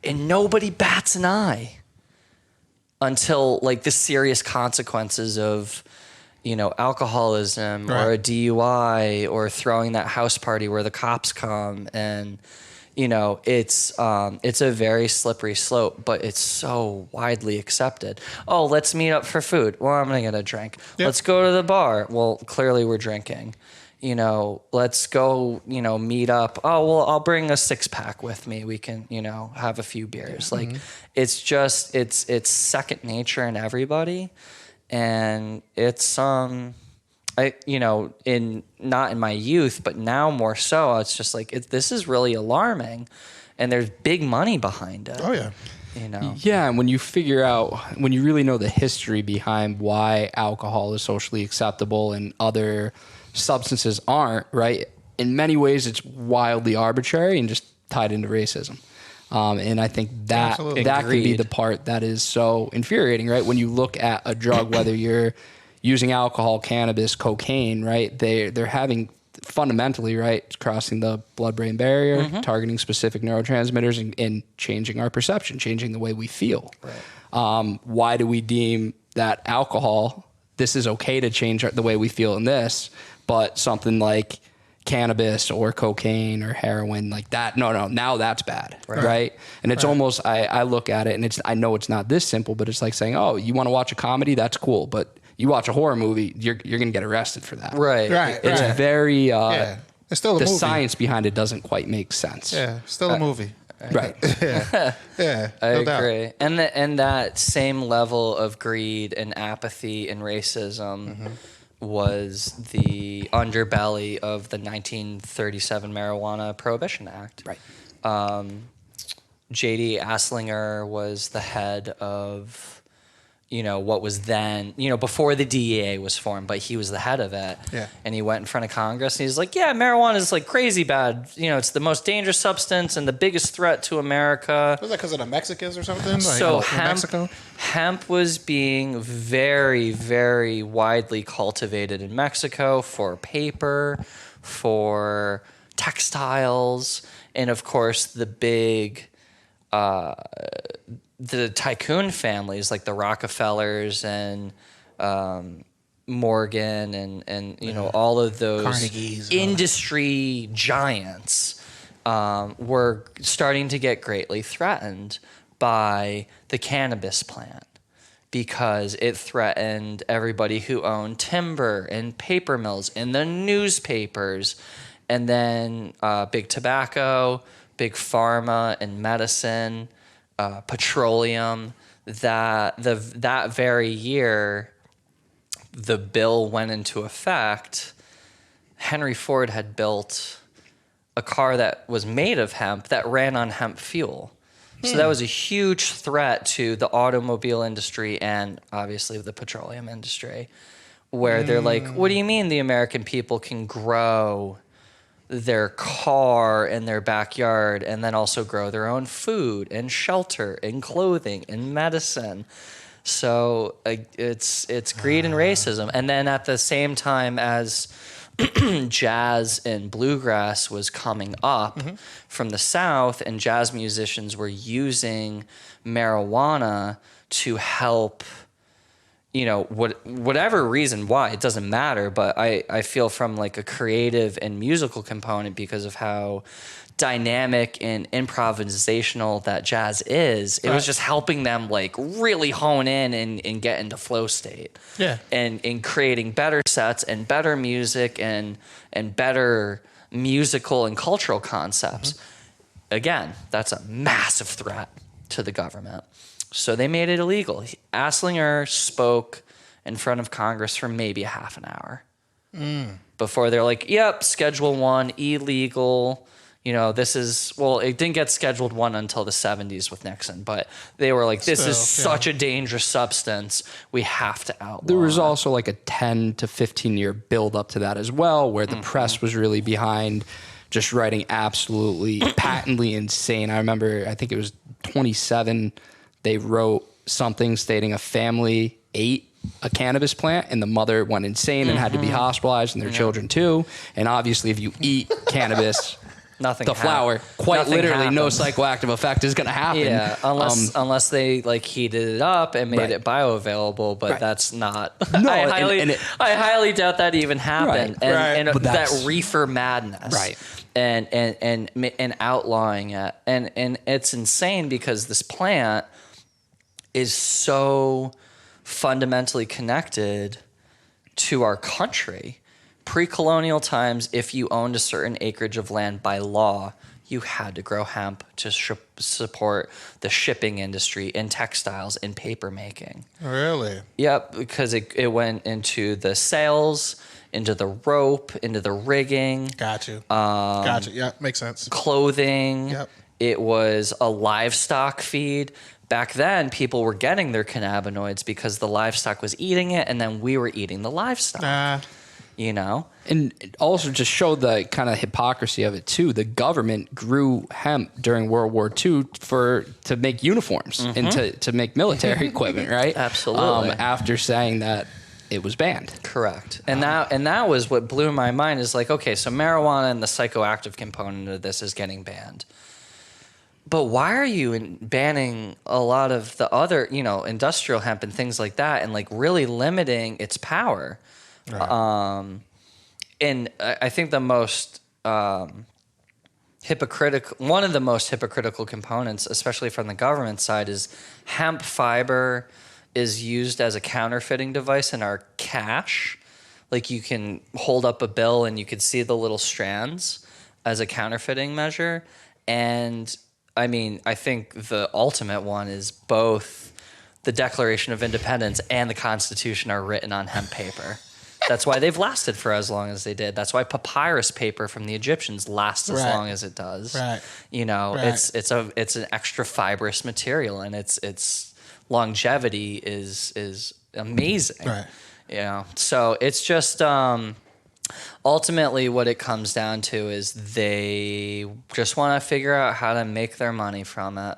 And nobody bats an eye until like the serious consequences of, alcoholism or a DUI or throwing that house party where the cops come. And, it's a very slippery slope, but it's so widely accepted. Oh, let's meet up for food. Well, I'm going to get a drink. Yep. Let's go to the bar. Well, clearly we're drinking. Let's go, meet up. Oh, well, I'll bring a 6-pack with me. We can, have a few beers. Like, it's just, it's second nature in everybody. And it's, not in my youth, but now more so, it's just like, this is really alarming, and there's big money behind it. Oh yeah. Yeah, and when you really know the history behind why alcohol is socially acceptable and other substances aren't, right? In many ways, it's wildly arbitrary and just tied into racism. And I think that could be the part that is so infuriating, right? When you look at a drug, whether you're using alcohol, cannabis, cocaine, right? They're having fundamentally, right, crossing the blood-brain barrier, targeting specific neurotransmitters and changing our perception, changing the way we feel. Right. Why do we deem that alcohol, this is okay to change the way we feel in this, but something like cannabis or cocaine or heroin like that, no, now that's bad, right? And it's almost, I look at it and I know it's not this simple, but it's like saying, oh, you want to watch a comedy? That's cool, but you watch a horror movie, you're going to get arrested for that. Right. It's very, it's still a the movie. Science behind it doesn't quite make sense. Yeah, still a movie. Right. Yeah, I agree. And that same level of greed and apathy and racism was the underbelly of the 1937 Marijuana Prohibition Act. Right. J.D. Aslinger was the head of, what was then, before the DEA was formed, but he was the head of it. Yeah. And he went in front of Congress and he's like, yeah, marijuana is like crazy bad. It's the most dangerous substance and the biggest threat to America. Was that because of the Mexicans or something? So Mexico? Hemp was being very, very widely cultivated in Mexico for paper, for textiles, and of course the big the tycoon families like the Rockefellers and Morgan and all of those Carnegie's, industry giants were starting to get greatly threatened by the cannabis plant because it threatened everybody who owned timber and paper mills and the newspapers, and then big tobacco, big pharma and medicine, petroleum. That very year the bill went into effect, Henry Ford had built a car that was made of hemp that ran on hemp fuel. So that was a huge threat to the automobile industry and obviously the petroleum industry, where they're like, what do you mean the American people can grow their car in their backyard and then also grow their own food and shelter and clothing and medicine? So it's greed and racism. And then at the same time as jazz and bluegrass was coming up from the South, and jazz musicians were using marijuana to help, whatever reason why, it doesn't matter. But I feel from like a creative and musical component, because of how dynamic and improvisational that jazz is, it was just helping them like really hone in and get into flow state. Yeah. And in creating better sets and better music and better musical and cultural concepts. Again, that's a massive threat to the government. So they made it illegal. Asslinger spoke in front of Congress for maybe a half an hour before they're like, yep, Schedule 1, illegal. It didn't get Scheduled 1 until the 70s with Nixon, but they were like, this is such a dangerous substance. We have to outlaw There was it. also like a 10 to 15 year build up to that as well, where the press was really behind just writing absolutely patently insane. I remember, I think it was 27, they wrote something stating a family ate a cannabis plant and the mother went insane and had to be hospitalized, and their children too. And obviously if you eat cannabis, Nothing. the flower, quite literally, no psychoactive effect is going to happen. Yeah, unless they like heated it up and made it bioavailable, but that's not. No, I highly doubt that even happened. And But that reefer madness, right? And outlawing it, and it's insane because this plant is so fundamentally connected to our country. Pre-colonial times, if you owned a certain acreage of land by law, you had to grow hemp to support the shipping industry in textiles and paper making. Really? Yep, because it went into the sails, into the rope, into the rigging. Got you. Gotcha. Yeah, makes sense. Clothing. Yep. It was a livestock feed. Back then, people were getting their cannabinoids because the livestock was eating it, and then we were eating the livestock. And it also just showed the kind of hypocrisy of it too. The government grew hemp during World War II to make uniforms and to make military equipment, right? Absolutely. After saying that it was banned. Correct. And that was what blew my mind, is like, okay, so marijuana and the psychoactive component of this is getting banned. But why are you banning a lot of the other, industrial hemp and things like that, and like really limiting its power? Right. And I think the most one of the most hypocritical components, especially from the government side, is hemp fiber is used as a counterfeiting device in our cash. Like you can hold up a bill and you can see the little strands as a counterfeiting measure. And I mean, I think the ultimate one is both the Declaration of Independence and the Constitution are written on hemp paper. That's why they've lasted for as long as they did. That's why papyrus paper from the Egyptians lasts as long as it does. Right. It's an extra fibrous material, and its longevity is amazing. Right. So it's just ultimately what it comes down to is they just want to figure out how to make their money from it.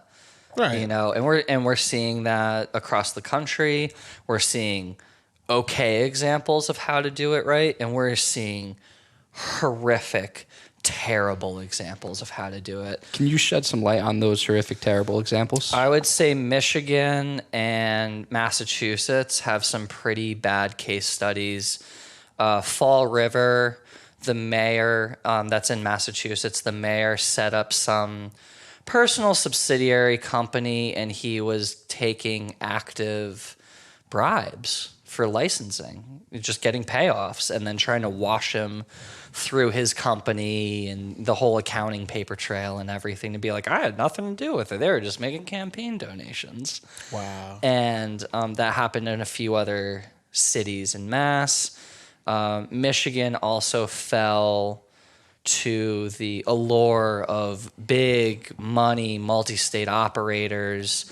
Right. And we're seeing that across the country. We're seeing okay examples of how to do it right, and we're seeing horrific, terrible examples of how to do it. Can you shed some light on those horrific, terrible examples? I would say Michigan and Massachusetts have some pretty bad case studies. Fall River, the mayor, that's in Massachusetts, the mayor set up some personal subsidiary company, and he was taking active bribes for licensing, just getting payoffs, and then trying to wash him through his company and the whole accounting paper trail and everything to be like, I had nothing to do with it. They were just making campaign donations. Wow. And that happened in a few other cities in Mass. Michigan also fell to the allure of big money, multi-state operators,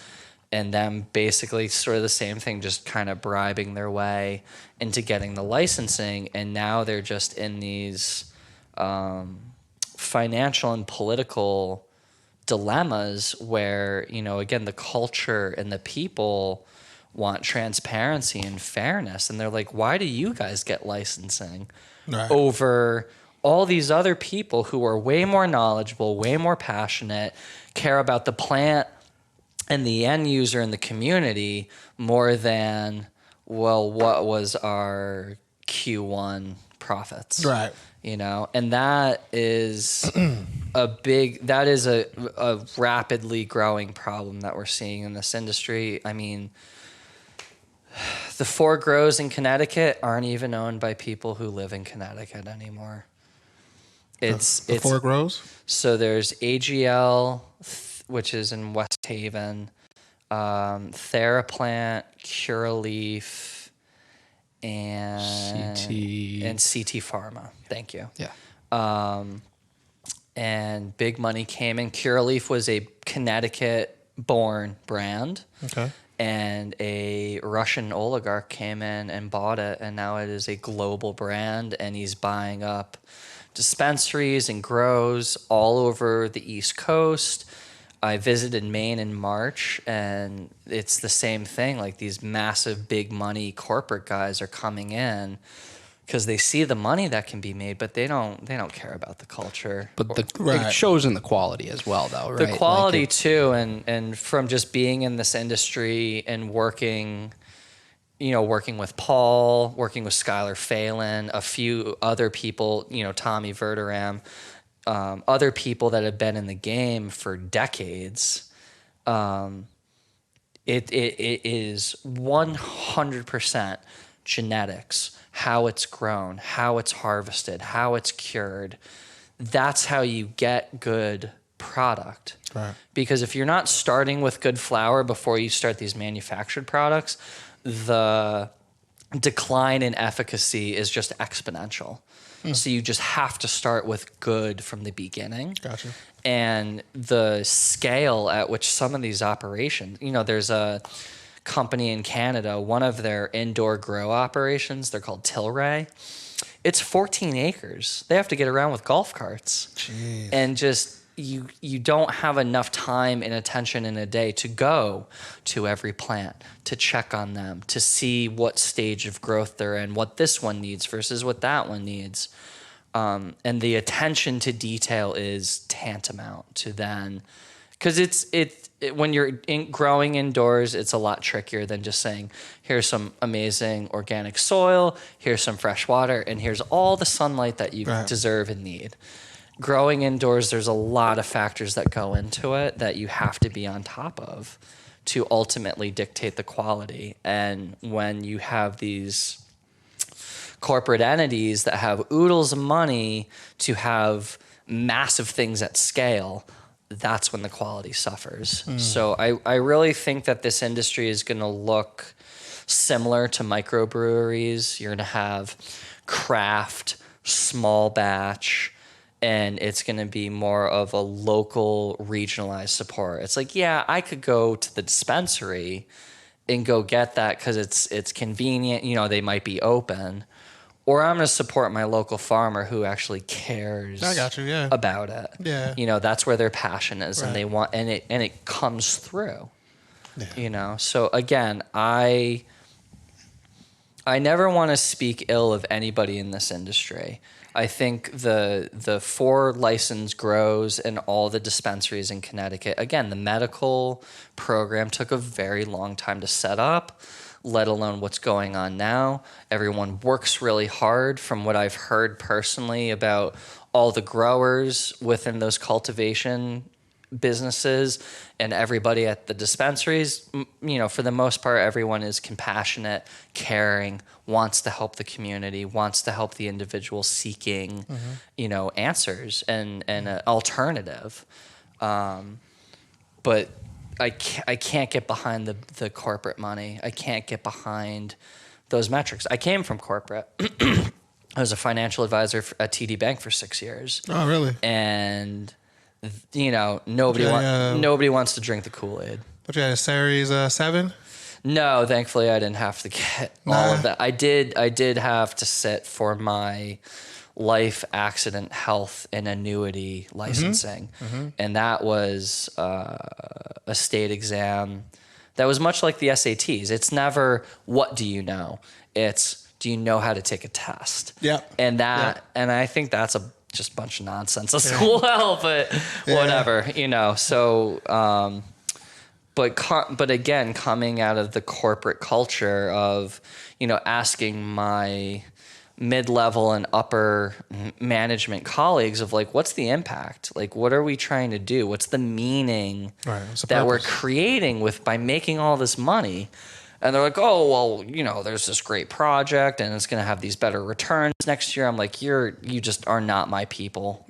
and them basically sort of the same thing, just kind of bribing their way into getting the licensing. And now they're just in these financial and political dilemmas where, again, the culture and the people want transparency and fairness. And they're like, why do you guys get licensing Right. over all these other people who are way more knowledgeable, way more passionate, care about the plant and the end user and the community more than, well, what was our Q1 profits? Right. You know, and that is a rapidly growing problem that we're seeing in this industry. I mean, the 4 grows in Connecticut aren't even owned by people who live in Connecticut anymore. It's 4 grows? So there's AGL, which is in West Haven, Theraplant, Curaleaf, and CT Pharma. Thank you. Yeah. And big money came in. Curaleaf was a Connecticut-born brand. Okay. And a Russian oligarch came in and bought it, and now it is a global brand, and he's buying up dispensaries and grows all over the East Coast. I visited Maine in March, and it's the same thing. Like, these massive big money corporate guys are coming in because they see the money that can be made, but they don't care about the culture. But it shows in the quality as well, though, right? The quality too, and from just being in this industry and working with Paul, working with Skylar Phelan, a few other people, Tommy Verderam, other people that have been in the game for decades, it is 100% genetics, how it's grown, how it's harvested, how it's cured. That's how you get good product. Right. Because if you're not starting with good flower before you start these manufactured products, the decline in efficacy is just exponential. So you just have to start with good from the beginning. Gotcha. And the scale at which some of these operations, there's a company in Canada, one of their indoor grow operations, they're called Tilray. It's 14 acres. They have to get around with golf carts. Jeez. And just you don't have enough time and attention in a day to go to every plant, to check on them, to see what stage of growth they're in, what this one needs versus what that one needs. And the attention to detail is tantamount to then, because when you're growing indoors, it's a lot trickier than just saying, here's some amazing organic soil, here's some fresh water, and here's all the sunlight that you deserve and need. Growing indoors, there's a lot of factors that go into it that you have to be on top of to ultimately dictate the quality. And when you have these corporate entities that have oodles of money to have massive things at scale, that's when the quality suffers. So I really think that this industry is going to look similar to microbreweries. You're going to have craft, small batch, and it's going to be more of a local, regionalized support. It's like, yeah, I could go to the dispensary and go get that because it's convenient. They might be open. Or I'm going to support my local farmer who actually cares about it. Yeah. That's where their passion is, and they want, and it comes through. Yeah. So again, I never want to speak ill of anybody in this industry. I think the 4 licensed grows and all the dispensaries in Connecticut, again, the medical program took a very long time to set up, let alone what's going on now. Everyone works really hard from what I've heard personally about all the growers within those cultivation businesses and everybody at the dispensaries. For the most part, everyone is compassionate, caring, wants to help the community, wants to help the individual seeking, answers and an alternative. But I can't get behind the corporate money. I can't get behind those metrics. I came from corporate. I was a financial advisor at TD Bank for 6 years. Oh, really? And nobody wants to drink the Kool-Aid. What you had, a Series 7? No, thankfully I didn't have to get all of that. I did have to sit for my life, accident, health, and annuity licensing. And that was a state exam that was much like the SATs. It's never, what do you know? It's, do you know how to take a test? Yeah. And and I think that's just a bunch of nonsense as well, but whatever, so, but again, coming out of the corporate culture of, asking my mid-level and upper management colleagues of like, what's the impact? Like, what are we trying to do? What's the meaning that we're creating by making all this money? And they're like, oh, well, there's this great project and it's going to have these better returns next year. I'm like, you just are not my people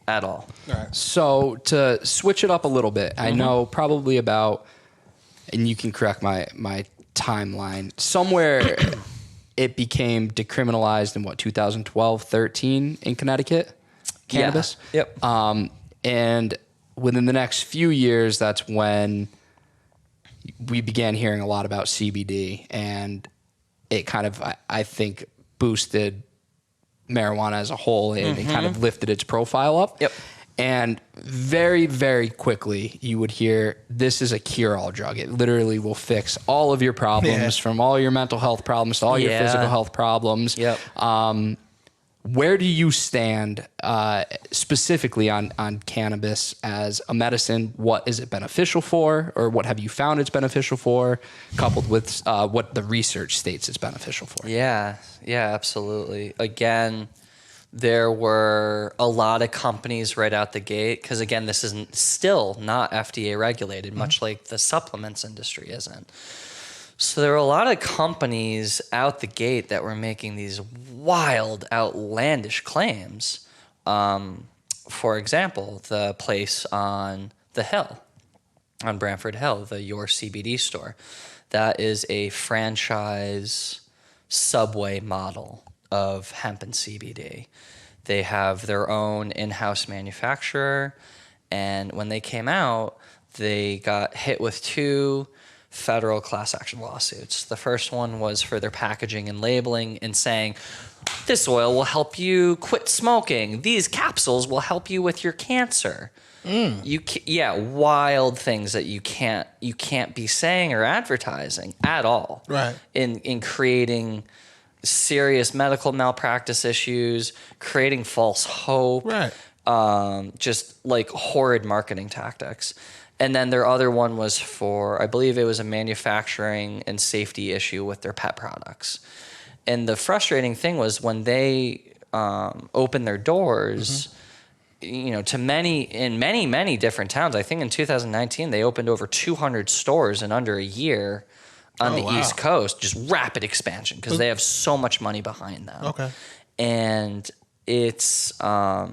at all. Right. So to switch it up a little bit, I know probably about, and you can correct my timeline, somewhere it became decriminalized in 2012, 13 in Connecticut, cannabis. Yeah. Yep. And within the next few years, that's when we began hearing a lot about CBD, and it kind of, I think, boosted marijuana as a whole and it kind of lifted its profile up. Yep. And very, very quickly, you would hear, this is a cure-all drug. It literally will fix all of your problems, from all your mental health problems to all your physical health problems. Yep. Where do you stand specifically on cannabis as a medicine? What is it beneficial for, or what have you found it's beneficial for, coupled with what the research states it's beneficial for? Yeah, absolutely. Again, there were a lot of companies right out the gate because, again, this isn't still not FDA regulated, much like the supplements industry isn't. So there were a lot of companies out the gate that were making these wild, outlandish claims. For example, the place on the hill, on Branford Hill, the Your CBD store, that is a franchise Subway model of hemp and CBD. They have their own in-house manufacturer, and when they came out, they got hit with 2 federal class action lawsuits. The first one was for their packaging and labeling and saying, this oil will help you quit smoking. These capsules will help you with your cancer. Wild things that you can't be saying or advertising at all. Right. In creating serious medical malpractice issues, creating false hope. Right. Just like horrid marketing tactics. And then their other one was for, I believe it was a manufacturing and safety issue with their pet products. And the frustrating thing was when they opened their doors, to many different towns. I think in 2019 they opened over 200 stores in under a year on the East Coast. Just rapid expansion because they have so much money behind them. Okay. And it's I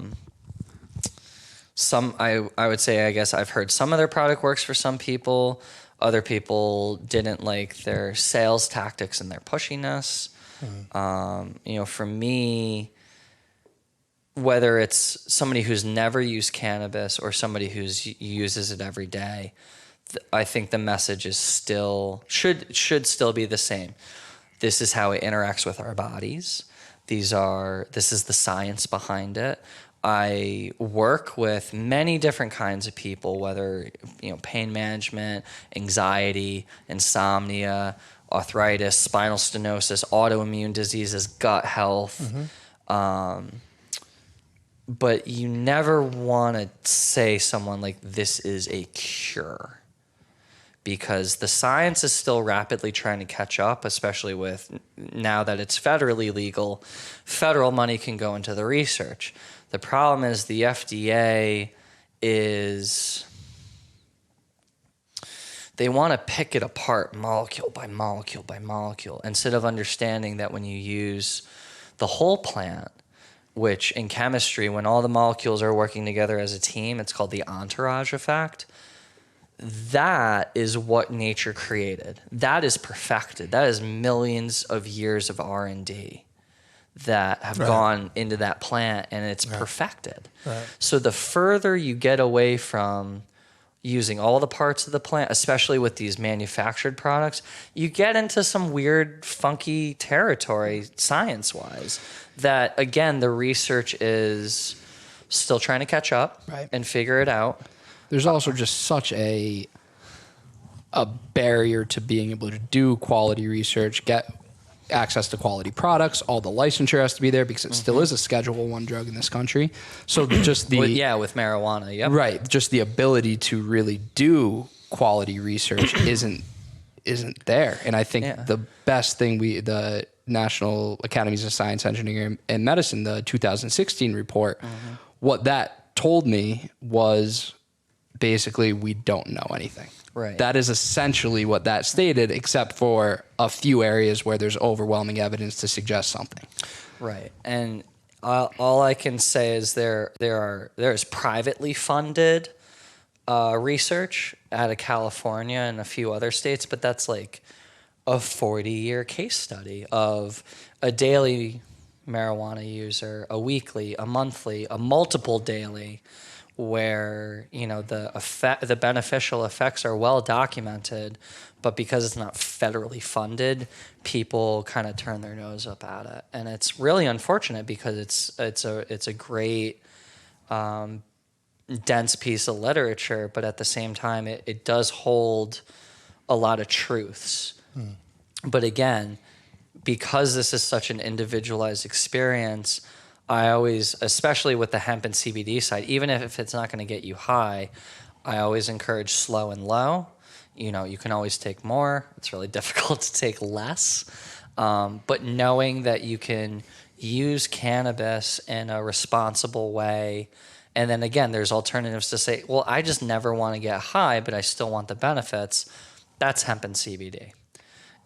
would say, I guess I've heard some of their product works for some people. Other people didn't like their sales tactics and their pushiness. For me, whether it's somebody who's never used cannabis or somebody who uses it every day, I think the message is still should still be the same. This is how it interacts with our bodies. This is the science behind it. I work with many different kinds of people, whether pain management, anxiety, insomnia, arthritis, spinal stenosis, autoimmune diseases, gut health. But you never want to say someone like this is a cure, because the science is still rapidly trying to catch up, especially with now that it's federally legal. Federal money can go into the research. The problem is the FDA they want to pick it apart molecule by molecule by molecule, instead of understanding that when you use the whole plant, which in chemistry, when all the molecules are working together as a team, it's called the entourage effect. That is what nature created. That is perfected. That is millions of years of R&D that have gone into that plant, and it's perfected. Right. So the further you get away from using all the parts of the plant, especially with these manufactured products, you get into some weird, funky territory science-wise that, again, the research is still trying to catch up and figure it out. There's also just such a a barrier to being able to do quality research, get access to quality products. All the licensure has to be there because it still is a Schedule I drug in this country. So just the with marijuana, yep. right, just the ability to really do quality research isn't there. And I think the best thing the National Academies of Science, Engineering, and Medicine, the 2016 report, what that told me was basically we don't know anything. Right. That is essentially what that stated, except for a few areas where there's overwhelming evidence to suggest something. Right. And all I can say is there is privately funded research out of California and a few other states, but that's like a 40-year case study of a daily marijuana user, a weekly, a monthly, a multiple daily, where the beneficial effects are well documented, but because it's not federally funded, people kind of turn their nose up at it, and it's really unfortunate because it's a great dense piece of literature, but at the same time, it does hold a lot of truths. But again, because this is such an individualized experience, I always, especially with the hemp and CBD side, even if it's not going to get you high, I always encourage slow and low. You can always take more. It's really difficult to take less. But knowing that you can use cannabis in a responsible way. And then again, there's alternatives to say, well, I just never want to get high, but I still want the benefits. That's hemp and CBD.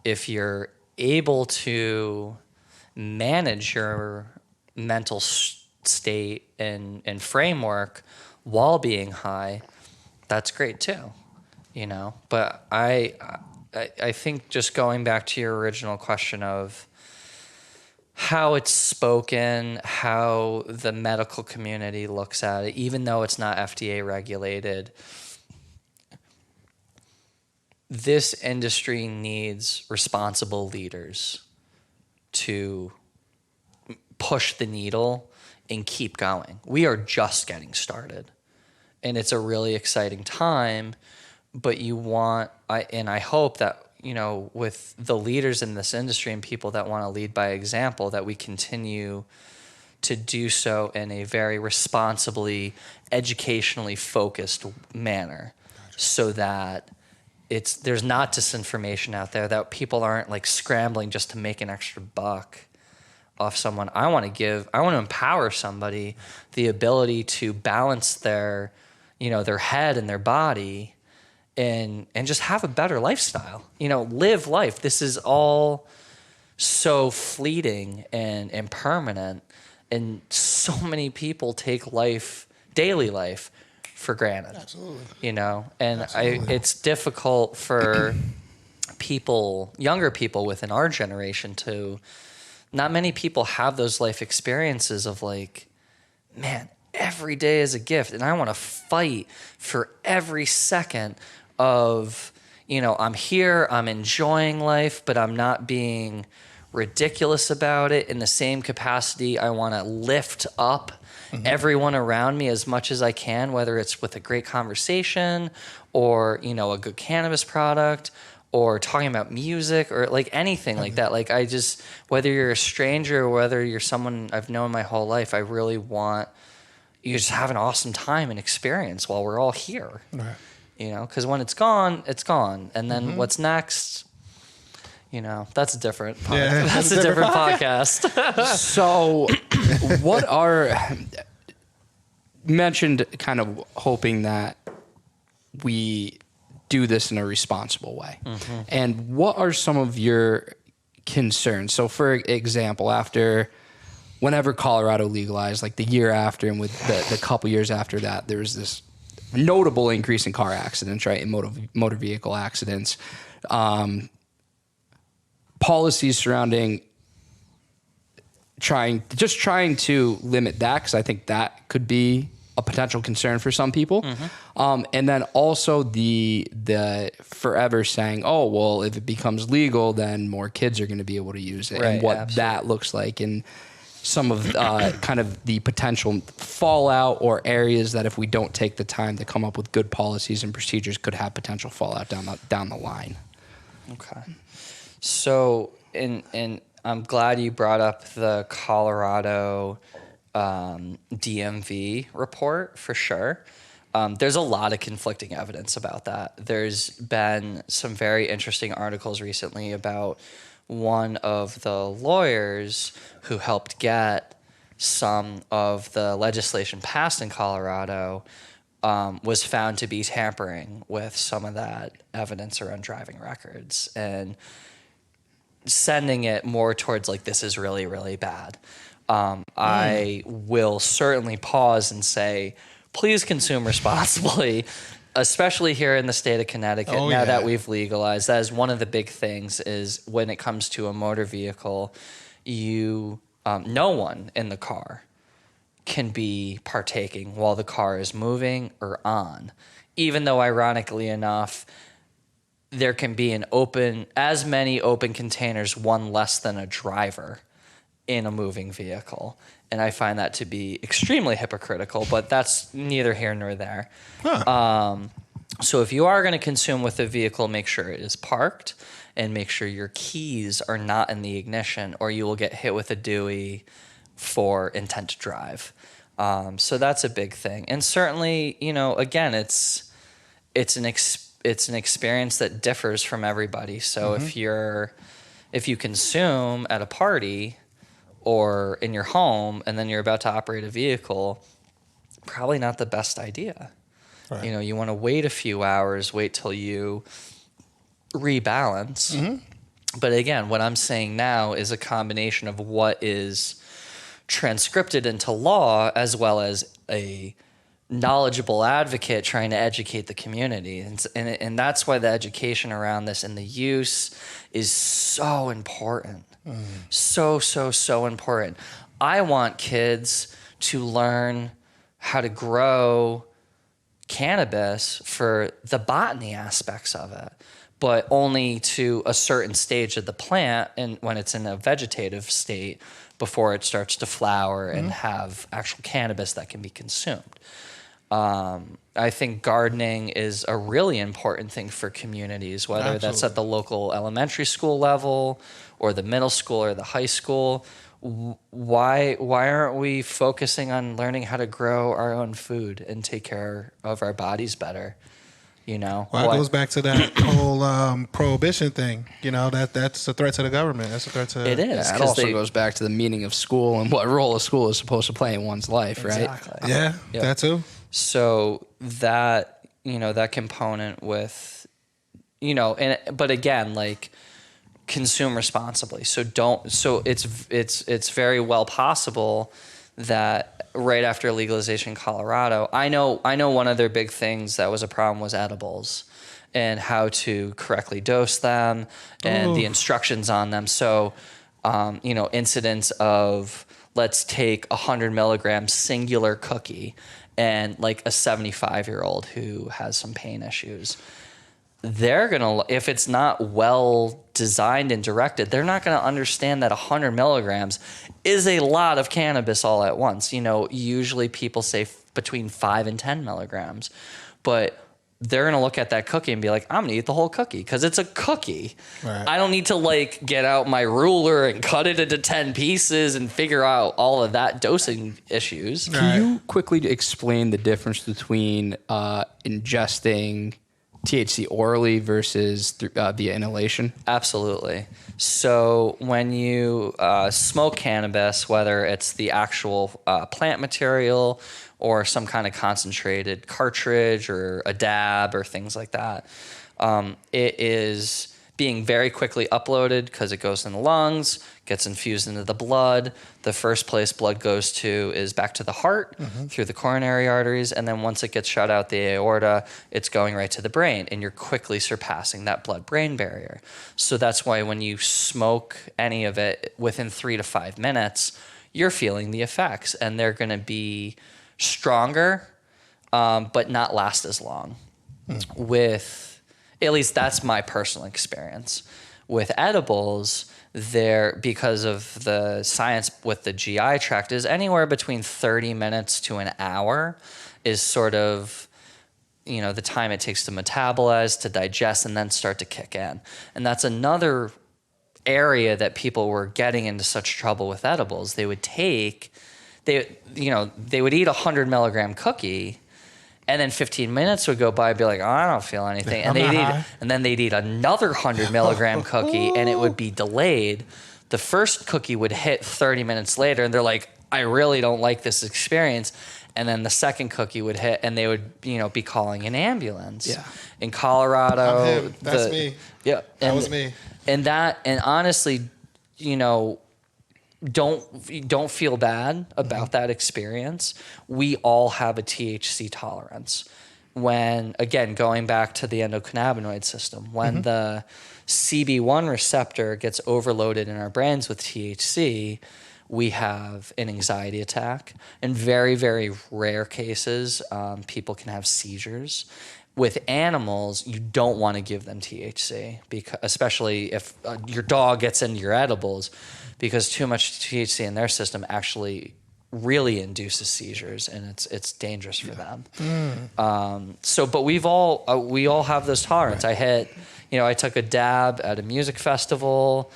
If you're able to manage your mental state and framework while being high, that's great too, But I think just going back to your original question of how it's spoken, how the medical community looks at it, even though it's not FDA regulated, this industry needs responsible leaders to push the needle and keep going. We are just getting started, and it's a really exciting time, but I hope that, with the leaders in this industry and people that want to lead by example, that we continue to do so in a very responsibly, educationally focused manner, so that there's not disinformation out there, that people aren't like scrambling just to make an extra buck off someone. I want to empower somebody the ability to balance their head and their body and just have a better lifestyle, live life. This is all so fleeting and impermanent, and so many people take daily life for granted. Absolutely. And Absolutely. It's difficult for younger people within our generation not many people have those life experiences of like, man, every day is a gift, and I want to fight for every second of, I'm here, I'm enjoying life, but I'm not being ridiculous about it. In the same capacity, I want to lift up everyone around me as much as I can, whether it's with a great conversation or, a good cannabis product, or talking about music, or like anything like that. Like whether you're a stranger or whether you're someone I've known my whole life, I really want you to just have an awesome time and experience while we're all here. Right. Because when it's gone, it's gone. And then what's next, that's a different podcast. That's a different podcast. So mentioned kind of hoping that we do this in a responsible way. And what are some of your concerns? So for example, whenever Colorado legalized, like the year after, and with the couple years after that, there was this notable increase in car accidents, right? In motor vehicle accidents. Policies surrounding trying to limit that, because I think that could be a potential concern for some people. And then also the forever saying, oh, well, if it becomes legal, then more kids are going to be able to use it, right, and what that looks like. And some of kind of the potential fallout or areas that if we don't take the time to come up with good policies and procedures could have potential fallout down the line. Okay. So, and I'm glad you brought up the Colorado DMV report for sure. There's a lot of conflicting evidence about that. There's been some very interesting articles recently about one of the lawyers who helped get some of the legislation passed in Colorado was found to be tampering with some of that evidence around driving records and sending it more towards like, this is really, really bad. I will certainly pause and say, please consume responsibly, especially here in the state of Connecticut. Now that we've legalized, that is one of the big things is when it comes to a motor vehicle, no one in the car can be partaking while the car is moving or on, even though ironically enough, there can be as many open containers, one less than a driver in a moving vehicle. And I find that to be extremely hypocritical, but that's neither here nor there. So if you are going to consume with a vehicle, make sure it is parked and make sure your keys are not in the ignition or you will get hit with a Dewey for intent to drive. So that's a big thing. And certainly, again, it's an experience that differs from everybody. So if you consume at a party or in your home and then you're about to operate a vehicle, probably not the best idea. Right. You want to wait a few hours, wait till you rebalance. But again, what I'm saying now is a combination of what is transcripted into law as well as a knowledgeable advocate trying to educate the community. And that's why the education around this and the use is so important. So important. I want kids to learn how to grow cannabis for the botany aspects of it, but only to a certain stage of the plant and when it's in a vegetative state before it starts to flower and have actual cannabis that can be consumed. I think gardening is a really important thing for communities, whether that's at the local elementary school level or the middle school or the high school. Why aren't we focusing on learning how to grow our own food and take care of our bodies better? Well, it goes back to that whole prohibition thing. That's a threat to the government. That's a threat to... It is. It also goes back to the meaning of school and what role a school is supposed to play in one's life, right? Exactly. Yeah, that too. So that, that component with, but again, like consume responsibly. So it's very well possible that right after legalization in Colorado, I know one of their big things that was a problem was edibles and how to correctly dose them and the instructions on them. So, incidents of let's take 100 milligrams singular cookie and like a 75-year-old who has some pain issues. They're going to, if it's not well designed and directed, they're not going to understand that 100 milligrams is a lot of cannabis all at once. Usually people say between 5 and 10 milligrams, but they're going to look at that cookie and be like, I'm going to eat the whole cookie because it's a cookie. Right. I don't need to get out my ruler and cut it into 10 pieces and figure out all of that dosing issues. Can you quickly explain the difference between ingesting THC orally versus via inhalation? Absolutely. So when you smoke cannabis, whether it's the actual plant material or some kind of concentrated cartridge or a dab or things like that, it is being very quickly uploaded because it goes in the lungs, gets infused into the blood. The first place blood goes to is back to the heart through the coronary arteries. And then once it gets shot out the aorta, it's going right to the brain. And you're quickly surpassing that blood-brain barrier. So that's why when you smoke any of it, within 3 to 5 minutes, you're feeling the effects. And they're going to be stronger, but not last as long. With, at least that's my personal experience. With edibles, there, because of the science with the GI tract, is anywhere between 30 minutes to an hour is sort of, you know, the time it takes to metabolize, to digest, and then start to kick in. And that's another area that people were getting into such trouble with edibles. They would eat a 100 milligram cookie, and then 15 minutes would go by and be like, oh, I don't feel anything. And then they'd eat another 100 milligram cookie, and it would be delayed. The first cookie would hit 30 minutes later, and they're like, I really don't like this experience. And then the second cookie would hit, and they would, be calling an ambulance. Yeah. In Colorado, I'm him. That's me. Yeah, That was me. And honestly, don't feel bad about that experience. We all have a THC tolerance. When, again, going back to the endocannabinoid system, when the CB1 receptor gets overloaded in our brains with THC, we have an anxiety attack. In very, very rare cases, people can have seizures. With animals, you don't want to give them THC, especially if your dog gets into your edibles, because too much THC in their system actually really induces seizures, and it's dangerous for them. But we all have this tolerance. Right. I took a dab at a music festival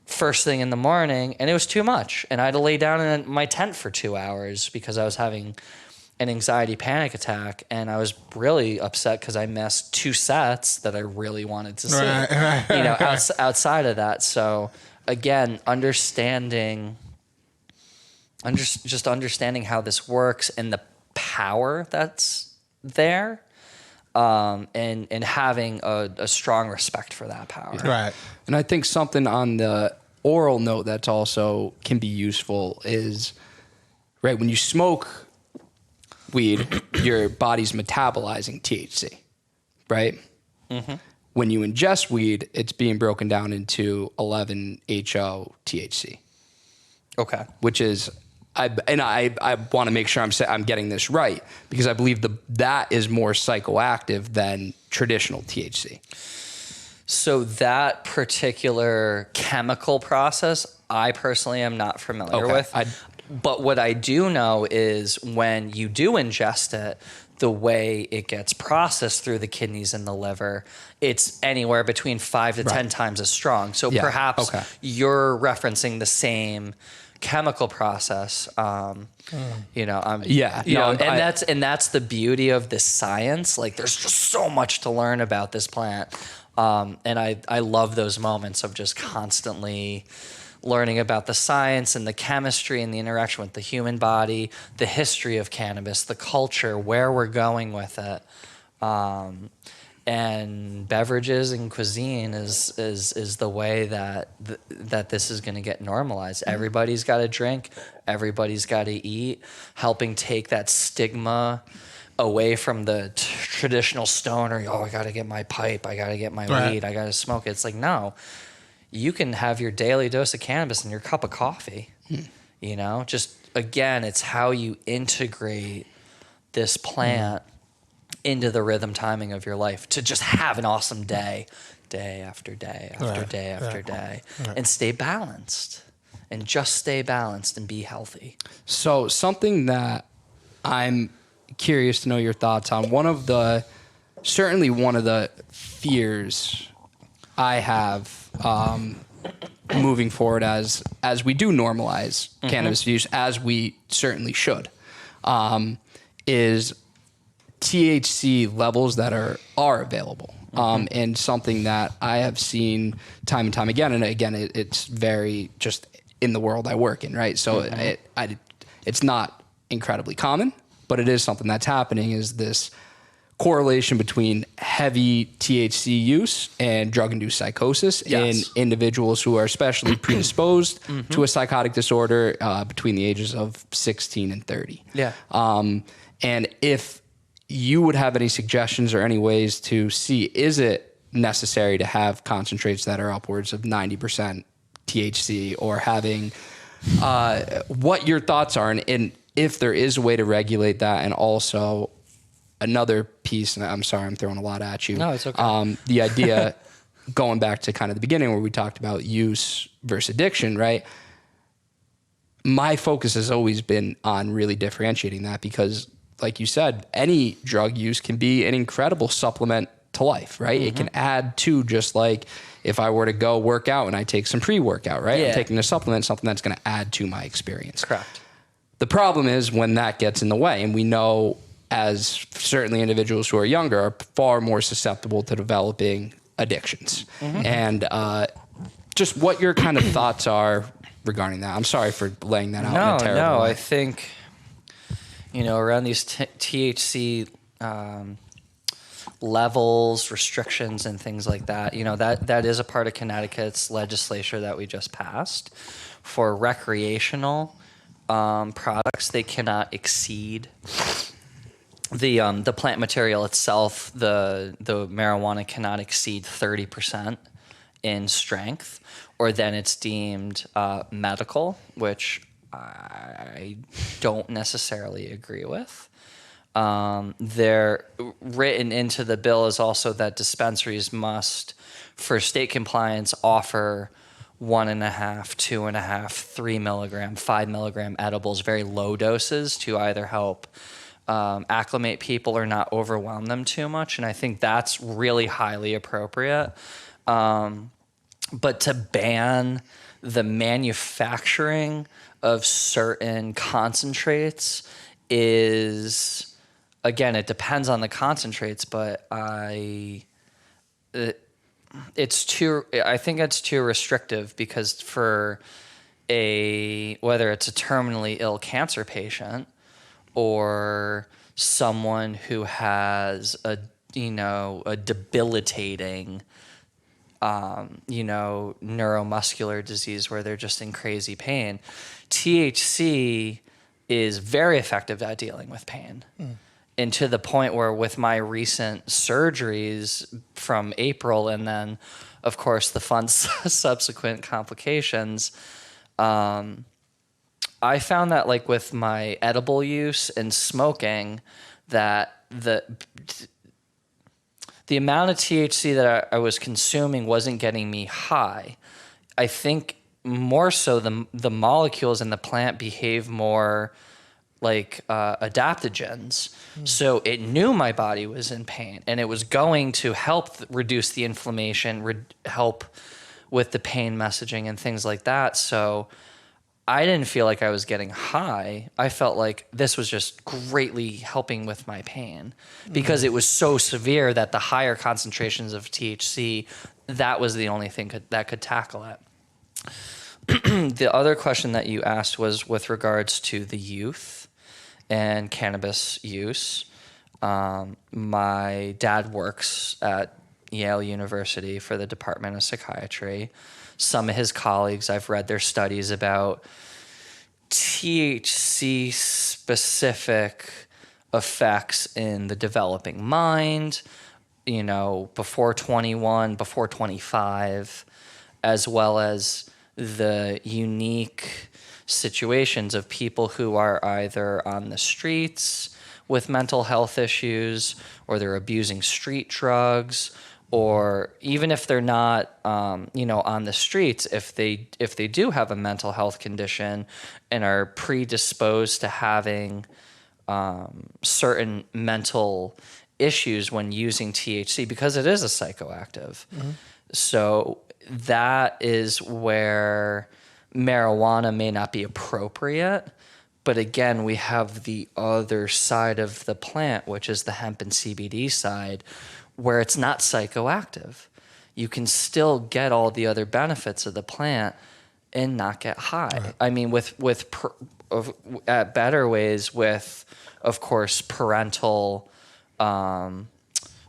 first thing in the morning, and it was too much, and I had to lay down in my tent for 2 hours because I was having an anxiety panic attack, and I was really upset because I missed 2 sets that I really wanted to see. Outside of that. So again, understanding how this works and the power that's there, and having a strong respect for that power. Right. And I think something on the oral note that's also can be useful is, right, when you smoke weed, your body's metabolizing THC, right? When you ingest weed, it's being broken down into 11-HO THC. Okay. Which is, I want to make sure I'm getting this right, because I believe that is more psychoactive than traditional THC. So that particular chemical process, I personally am not familiar with. But what I do know is when you do ingest it, the way it gets processed through the kidneys and the liver, it's anywhere between 5 to 10 times as strong. So perhaps you're referencing the same chemical process. And that's the beauty of this science. Like, there's just so much to learn about this plant. And I love those moments of just constantly learning about the science and the chemistry and the interaction with the human body, the history of cannabis, the culture, where we're going with it. And beverages and cuisine is the way that this is going to get normalized. Everybody's got to drink. Everybody's got to eat. Helping take that stigma away from the traditional stoner. Oh, I got to get my pipe. I got to get my weed. I got to smoke it. It's like, no. You can have your daily dose of cannabis in your cup of coffee. Just, again, it's how you integrate this plant into the rhythm timing of your life to just have an awesome day after day after day after day, and stay balanced, and just stay balanced and be healthy. So something that I'm curious to know your thoughts on, one of the fears I have moving forward as we do normalize cannabis use, as we certainly should, is THC levels that are available. And something that I have seen time and time again, and again, it's very just in the world I work in, right? So it's not incredibly common, but it is something that's happening, is this correlation between heavy THC use and drug-induced psychosis in individuals who are especially predisposed to a psychotic disorder between the ages of 16 and 30. Yeah. And if you would have any suggestions or any ways to see, is it necessary to have concentrates that are upwards of 90% THC, or having what your thoughts are, and if there is a way to regulate that, and also another piece, and I'm sorry, I'm throwing a lot at you. No, it's okay. The idea going back to kind of the beginning where we talked about use versus addiction, right? My focus has always been on really differentiating that because, like you said, any drug use can be an incredible supplement to life, right? It can add to, just like if I were to go work out and I take some pre-workout, right? Yeah. I'm taking a supplement, something that's going to add to my experience. Correct. The problem is when that gets in the way, and we know as certainly individuals who are younger are far more susceptible to developing addictions. And just what your kind of thoughts are regarding that. I'm sorry for laying that out in a terrible way. I think, around these THC levels, restrictions, and things like that, that is a part of Connecticut's legislature that we just passed. For recreational products, they cannot exceed the plant material itself. The marijuana cannot exceed 30% in strength, or then it's deemed medical, which I don't necessarily agree with. They're written into the bill is also that dispensaries must, for state compliance, offer 1.5, 2.5, 3 milligram, 5 milligram edibles, very low doses, to either help acclimate people or not overwhelm them too much. And I think that's really highly appropriate. But to ban the manufacturing of certain concentrates is, again, it depends on the concentrates, but I think it's too restrictive, because for whether it's a terminally ill cancer patient or someone who has a debilitating neuromuscular disease where they're just in crazy pain, THC is very effective at dealing with pain. And to the point where with my recent surgeries from April, and then of course the fun subsequent complications, I found that, like, with my edible use and smoking, that the amount of THC that I was consuming wasn't getting me high. I think more so the molecules in the plant behave more like adaptogens. So it knew my body was in pain, and it was going to help reduce the inflammation, help with the pain messaging and things like that. So I didn't feel like I was getting high. I felt like this was just greatly helping with my pain, because it was so severe that the higher concentrations of THC, that was the only thing that could tackle it. The other question that you asked was with regards to the youth and cannabis use. My dad works at Yale University for the Department of Psychiatry. Some of his colleagues, I've read their studies about THC specific effects in the developing mind, before 21, before 25, as well as the unique situations of people who are either on the streets with mental health issues, or they're abusing street drugs, or even if they're not, on the streets, if they do have a mental health condition and are predisposed to having certain mental issues when using THC, because it is a psychoactive. So that is where marijuana may not be appropriate. But again, we have the other side of the plant, which is the hemp and CBD side, where it's not psychoactive. You can still get all the other benefits of the plant and not get high. Right. I mean, at Better Ways, with, of course, parental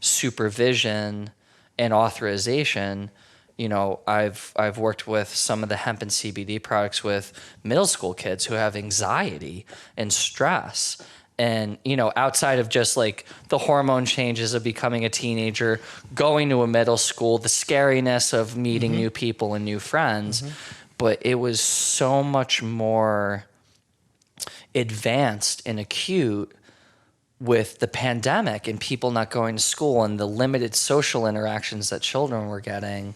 supervision and authorization, I've worked with some of the hemp and CBD products with middle school kids who have anxiety and stress. And, outside of just like the hormone changes of becoming a teenager, going to a middle school, the scariness of meeting new people and new friends, but it was so much more advanced and acute with the pandemic and people not going to school and the limited social interactions that children were getting,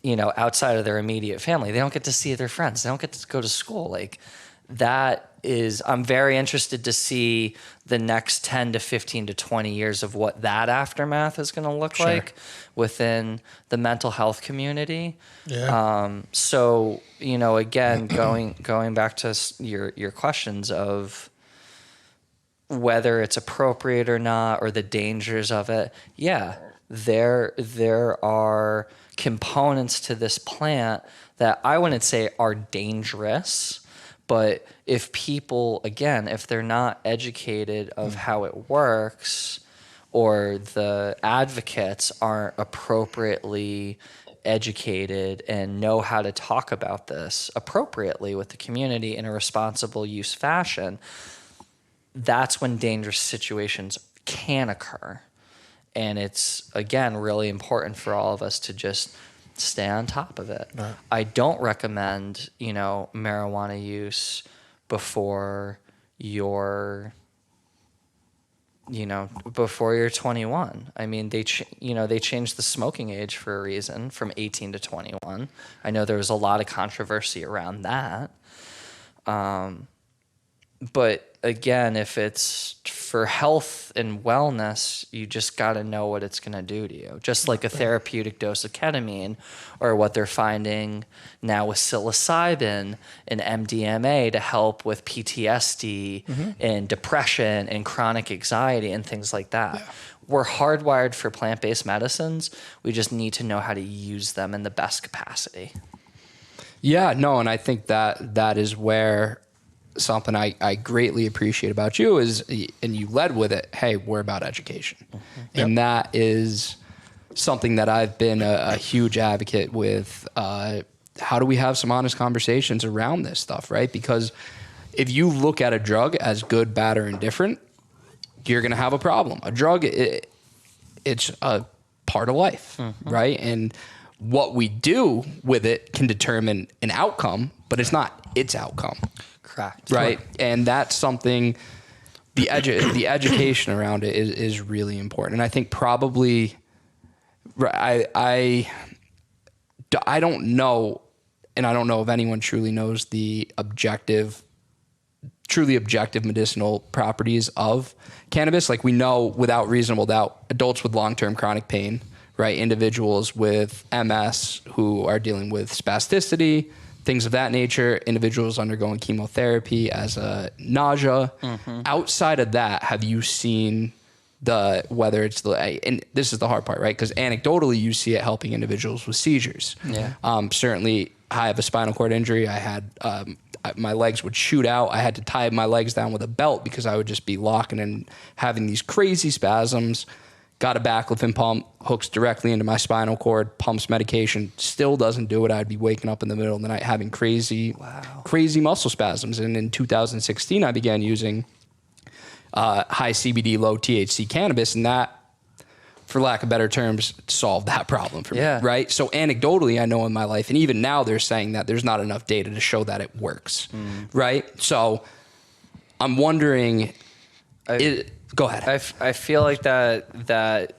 you know, outside of their immediate family, they don't get to see their friends. They don't get to go to school. Like that is, I'm very interested to see the next 10 to 15 to 20 years of what that aftermath is going to look like within the mental health community. Yeah. So, you know, again, going back to your questions of whether it's appropriate or not, or the dangers of it. Yeah, there are components to this plant that I wouldn't say are dangerous, but if people, again, if they're not educated of how it works, or the advocates aren't appropriately educated and know how to talk about this appropriately with the community in a responsible use fashion, that's when dangerous situations can occur. And it's, again, really important for all of us to just stay on top of it. Right. I don't recommend, you know, marijuana use before you're 21. I mean, they changed the smoking age for a reason from 18 to 21. I know there was a lot of controversy around that. But again, if it's for health and wellness, you just got to know what it's going to do to you. Just like a therapeutic dose of ketamine, or what they're finding now with psilocybin and MDMA to help with PTSD and depression and chronic anxiety and things like that. Yeah. We're hardwired for plant-based medicines. We just need to know how to use them in the best capacity. Yeah, no, and I think that is where something I greatly appreciate about you is, and you led with it, hey, we're about education. And that is something that I've been a huge advocate with. How do we have some honest conversations around this stuff, right? Because if you look at a drug as good, bad, or indifferent, you're going to have a problem. A drug, it's a part of life, right? And what we do with it can determine an outcome, but it's not its outcome. Correct. Right. And that's something, the education around it is really important. And I think probably, I don't know, and I don't know if anyone truly knows the truly objective medicinal properties of cannabis. Like we know without reasonable doubt, adults with long-term chronic pain, right? Individuals with MS who are dealing with spasticity, things of that nature, individuals undergoing chemotherapy as a nausea. Outside of that, have you seen whether it's and this is the hard part, right? Because anecdotally, you see it helping individuals with seizures. Yeah. Certainly, I have a spinal cord injury. I had, my legs would shoot out. I had to tie my legs down with a belt because I would just be locking and having these crazy spasms. Got a baclofen pump, hooks directly into my spinal cord, pumps medication, still doesn't do it. I'd be waking up in the middle of the night having crazy muscle spasms. And in 2016, I began using high CBD, low THC cannabis, and that, for lack of better terms, solved that problem for me, right? So anecdotally, I know in my life, and even now they're saying that there's not enough data to show that it works, right? So I'm wondering... Go ahead. I feel like that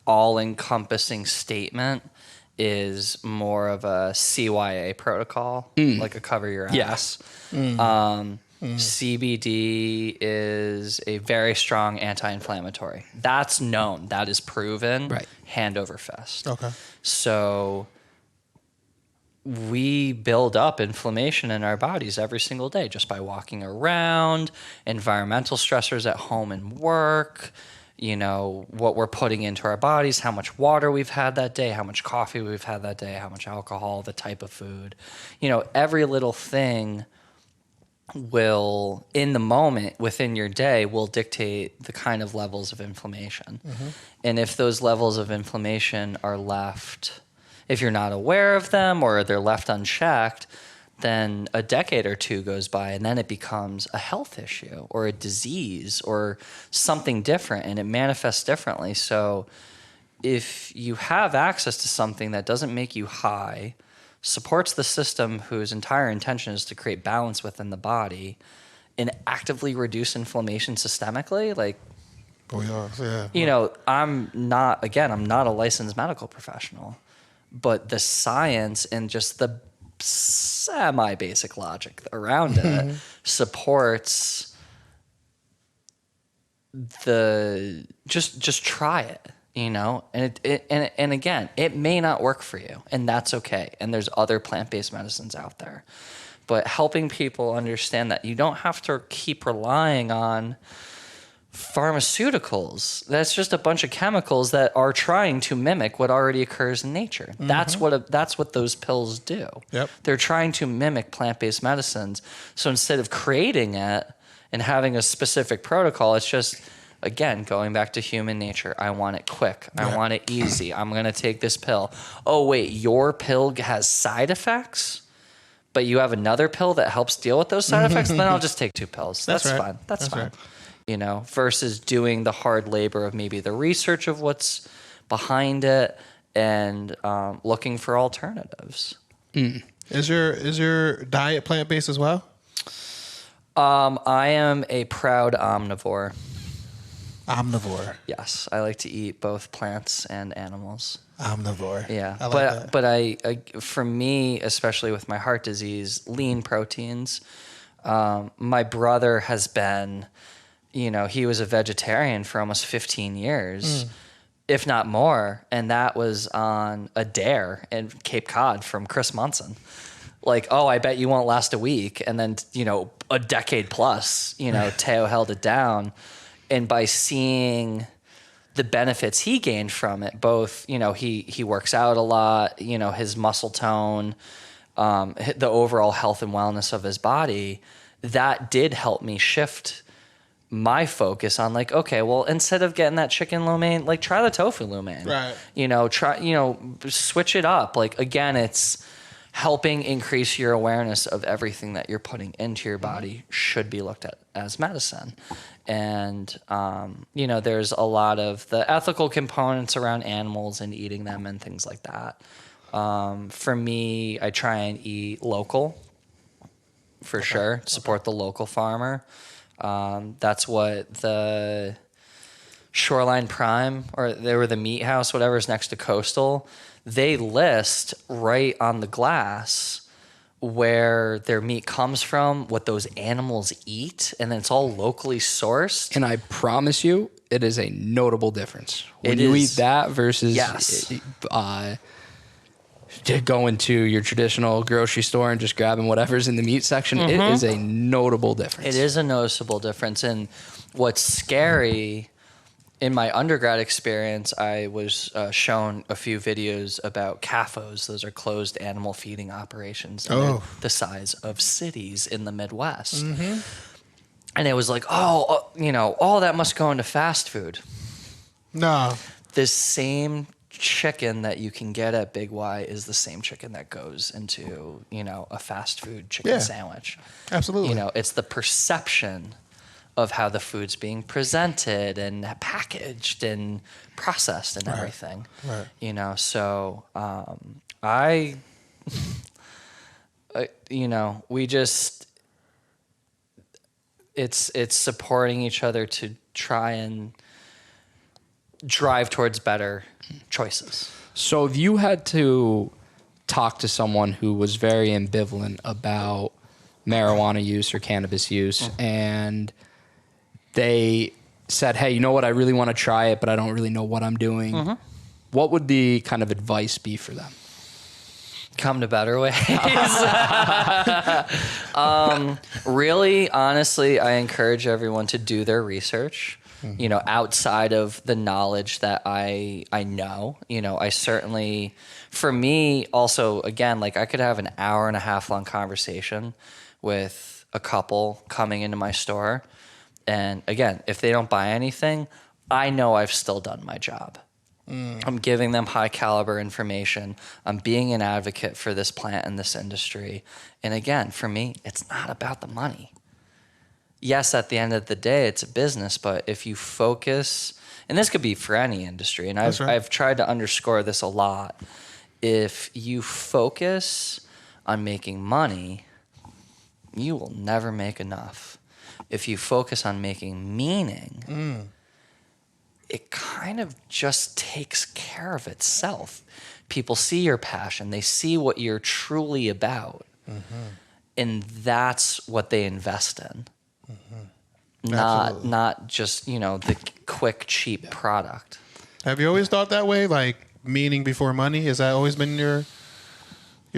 all-encompassing statement is more of a CYA protocol, like a cover your ass. CBD is a very strong anti-inflammatory. That's known. That is proven. Right. Hand over fist. Okay. So we build up inflammation in our bodies every single day just by walking around, environmental stressors at home and work, you know, what we're putting into our bodies, how much water we've had that day, how much coffee we've had that day, how much alcohol, the type of food. You know, every little thing will, in the moment within your day, will dictate the kind of levels of inflammation. And if those levels of inflammation are left... if you're not aware of them or they're left unchecked, then a decade or two goes by and then it becomes a health issue or a disease or something different, and it manifests differently. So if you have access to something that doesn't make you high, supports the system whose entire intention is to create balance within the body, and actively reduce inflammation systemically, like, Yeah. you know, I'm not a licensed medical professional, but the science and just the semi-basic logic around it supports the just try it, you know, and again, it may not work for you, and that's okay. And there's other plant-based medicines out there, but helping people understand that you don't have to keep relying on pharmaceuticals. That's just a bunch of chemicals that are trying to mimic what already occurs in nature. That's what those pills do. Yep. They're trying to mimic plant-based medicines. So instead of creating it and having a specific protocol, it's just, again, going back to human nature. I want it quick. I want it easy. I'm going to take this pill. Oh, wait, your pill has side effects, but you have another pill that helps deal with those side effects? Then I'll just take 2 pills. That's right. fine. That's fine. Right. You know, versus doing the hard labor of maybe the research of what's behind it and looking for alternatives. Is your diet plant-based as well? I am a proud omnivore. Omnivore. Yes, I like to eat both plants and animals. Omnivore. Yeah, I like that. but I, for me, especially with my heart disease, lean proteins. My brother has been, you know, he was a vegetarian for almost 15 years, if not more, and that was on a dare in Cape Cod from Chris Munson. Like, oh, I bet you won't last a week, and then, you know, a decade plus, you know, Teo held it down. And by seeing the benefits he gained from it, both, you know, he works out a lot, you know, his muscle tone, the overall health and wellness of his body, that did help me shift my focus on, like, okay, well, instead of getting that chicken lo mein, like, try the tofu lo mein. Right. You know, switch it up. Like, again, it's helping increase your awareness of everything that you're putting into your body should be looked at as medicine. And, you know, there's a lot of the ethical components around animals and eating them and things like that. For me, I try and eat local for sure, support the local farmer. That's what the Shoreline Prime, or they were the Meat House, whatever is next to Coastal, they list right on the glass where their meat comes from, what those animals eat, and then it's all locally sourced. And I promise you, it is a notable difference when It you is. eat that versus Yes. going to your traditional grocery store and just grabbing whatever's in the meat section. It is a notable difference. It is a noticeable difference. And what's scary, in my undergrad experience, I was shown a few videos about CAFOs. Those are closed animal feeding operations. And they're the size of cities in the Midwest. And it was like, you know, all that must go into fast food. No. This same chicken that you can get at Big Y is the same chicken that goes into, you know, a fast food chicken sandwich. Absolutely. You know, it's the perception of how the food's being presented and packaged and processed and everything. Right. You know, so you know, we just, it's supporting each other to try and drive towards better choices. So if you had to talk to someone who was very ambivalent about marijuana use or cannabis use, and they said, hey, you know what, I really want to try it, but I don't really know what I'm doing, what would the kind of advice be for them? Come to Better Ways. Really, honestly, I encourage everyone to do their research. You know, outside of the knowledge that I know, you know, I certainly, for me also, again, like I could have an hour and a half long conversation with a couple coming into my store. And again, if they don't buy anything, I know I've still done my job. I'm giving them high caliber information. I'm being an advocate for this plant and this industry. And again, for me, it's not about the money. Yes, at the end of the day, it's a business, but if you focus, and this could be for any industry, and I've tried to underscore this a lot, if you focus on making money, you will never make enough. If you focus on making meaning, it kind of just takes care of itself. People see your passion. They see what you're truly about. And that's what they invest in. Not just, the quick, cheap product. Have you always thought that way? Like meaning before money? Has that always been your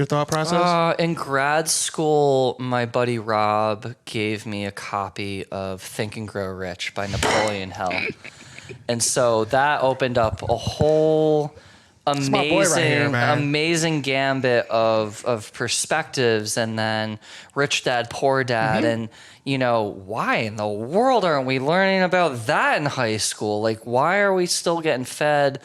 thought process? In grad school, my buddy Rob gave me a copy of Think and Grow Rich by Napoleon Hill. And so that opened up a whole amazing gambit of perspectives, and then Rich Dad, Poor Dad. And, why in the world aren't we learning about that in high school? Like, why are we still getting fed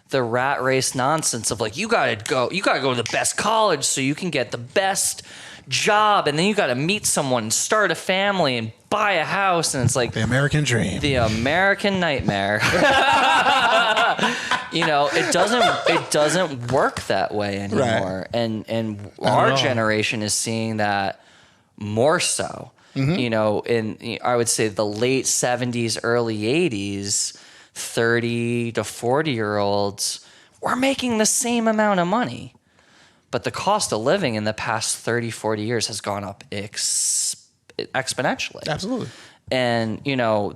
the rat race nonsense of like, you gotta go to the best college so you can get the best job, and then you gotta meet someone and start a family and buy a house, and it's like the American dream, the American nightmare. It doesn't work that way anymore. Right. And our generation is seeing that more so. In I would say the late 70s, early 80s, 30 to 40-year-olds were making the same amount of money. But the cost of living in the past 30, 40 years has gone up exponentially. Absolutely. And,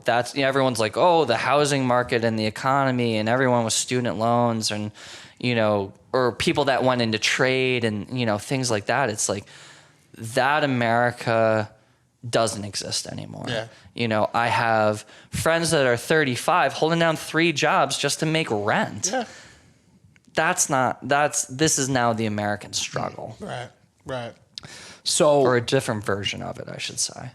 that's, everyone's like, oh, the housing market and the economy, and everyone with student loans and, or people that went into trade and, things like that. It's like that America doesn't exist anymore. Yeah. I have friends that are 35 holding down 3 jobs just to make rent. Yeah. This is now the American struggle. Right. So, or a different version of it, I should say.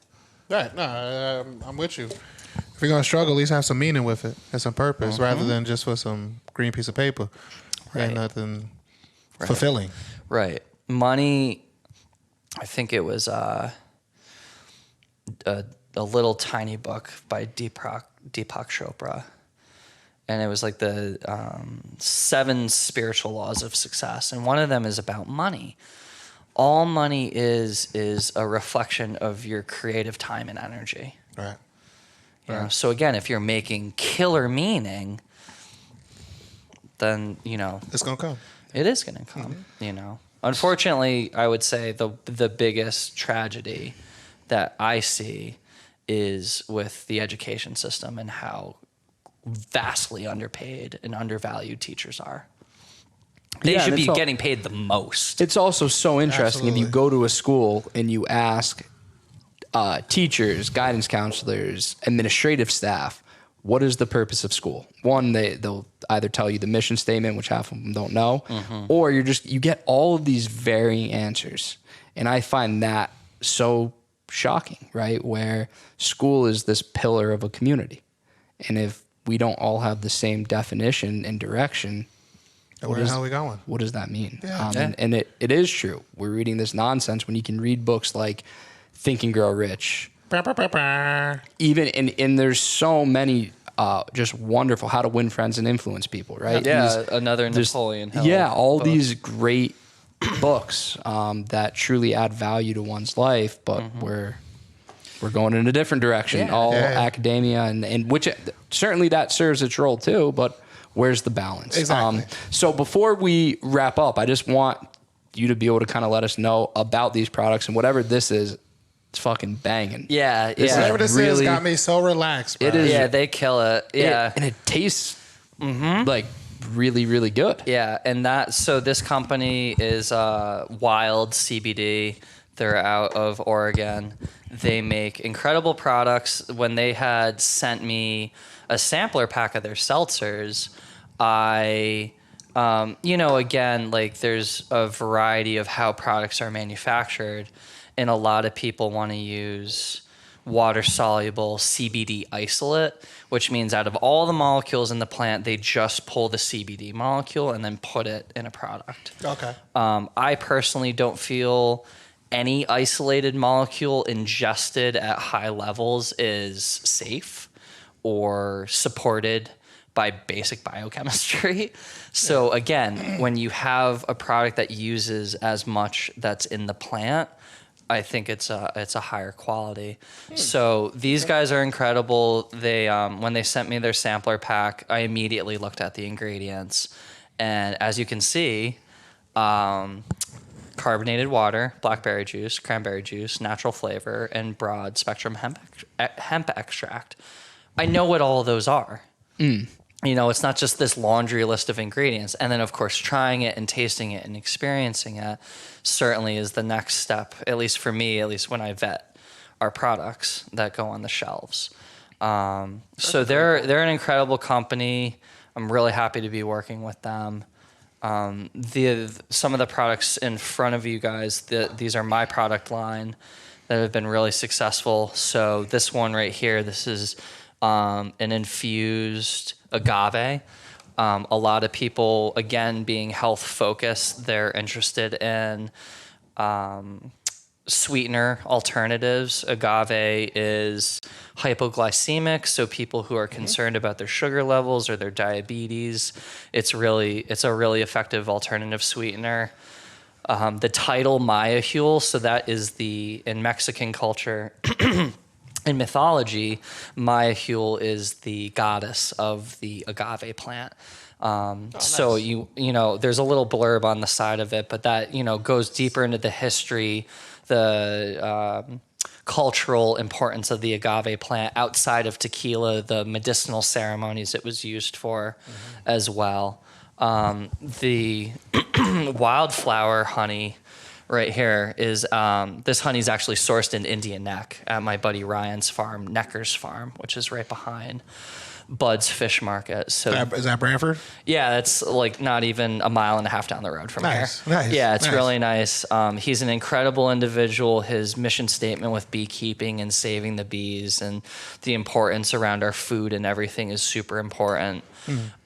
Right. No, I'm with you. If you're going to struggle, at least have some meaning with it and some purpose rather than just for some green piece of paper. Right. And nothing fulfilling. Right. Money, I think it was a little tiny book by Deepak Chopra. And it was like the 7 spiritual laws of success. And one of them is about money. All money is a reflection of your creative time and energy. Right. So again, if you're making killer meaning, then, it's going to come. It is going to come, Unfortunately, I would say the biggest tragedy that I see is with the education system and how vastly underpaid and undervalued teachers are. They should be getting paid the most. It's also so interesting. Absolutely. If you go to a school and you ask teachers, guidance counselors, administrative staff, what is the purpose of school? One, they'll either tell you the mission statement, which half of them don't know, or you get all of these varying answers. And I find that so shocking, right? Where school is this pillar of a community. And if we don't all have the same definition and direction, where the hell are we going? What does that mean? Yeah. And it is true. We're reading this nonsense when you can read books like Think and Grow Rich. Even and there's so many just wonderful How to Win Friends and Influence People, right? Yeah, another Napoleon Hill. Yeah, all book. These great books that truly add value to one's life, but we're going in a different direction. Academia and which certainly that serves its role too, but where's the balance? Exactly. So before we wrap up, I just want you to be able to kind of let us know about these products, and whatever this is, it's fucking banging. Yeah. Whatever this is got me so relaxed, bro. It is. Yeah, they kill it. Yeah. And it tastes like really, really good. Yeah. And so this company is Wild CBD. They're out of Oregon. They make incredible products. When they had sent me a sampler pack of their seltzers, again, like there's a variety of how products are manufactured, and a lot of people want to use water-soluble CBD isolate, which means out of all the molecules in the plant, they just pull the CBD molecule and then put it in a product. Okay. I personally don't feel any isolated molecule ingested at high levels is safe or supported by basic biochemistry. So again, when you have a product that uses as much that's in the plant, I think it's a higher quality. So these guys are incredible. They when they sent me their sampler pack, I immediately looked at the ingredients, and as you can see, carbonated water, blackberry juice, cranberry juice, natural flavor, and broad spectrum hemp extract. I know what all of those are. You know, it's not just this laundry list of ingredients. And then, of course, trying it and tasting it and experiencing it certainly is the next step, at least for me, at least when I vet our products that go on the shelves. So they're an incredible company. I'm really happy to be working with them. Some of the products in front of you guys, these are my product line that have been really successful. So this one right here, this is an infused agave. A lot of people, again, being health focused, they're interested in sweetener alternatives. Agave is hypoglycemic, so people who are concerned about their sugar levels or their diabetes, it's a really effective alternative sweetener. The title Mayahule, so that is in Mexican culture. In mythology, Mayahule is the goddess of the agave plant. So you know, there's a little blurb on the side of it, but that, you know, goes deeper into the history, the cultural importance of the agave plant outside of tequila, the medicinal ceremonies it was used for as well. The wildflower honey right here is this honey is actually sourced in Indian Neck at my buddy Ryan's farm, Necker's farm, which is right behind Bud's Fish Market. So Is that Branford? yeah, that's like not even a mile and a half down the road from here. Nice. Yeah, it's really nice. He's an incredible individual. His mission statement with beekeeping and saving the bees and the importance around our food and everything is super important.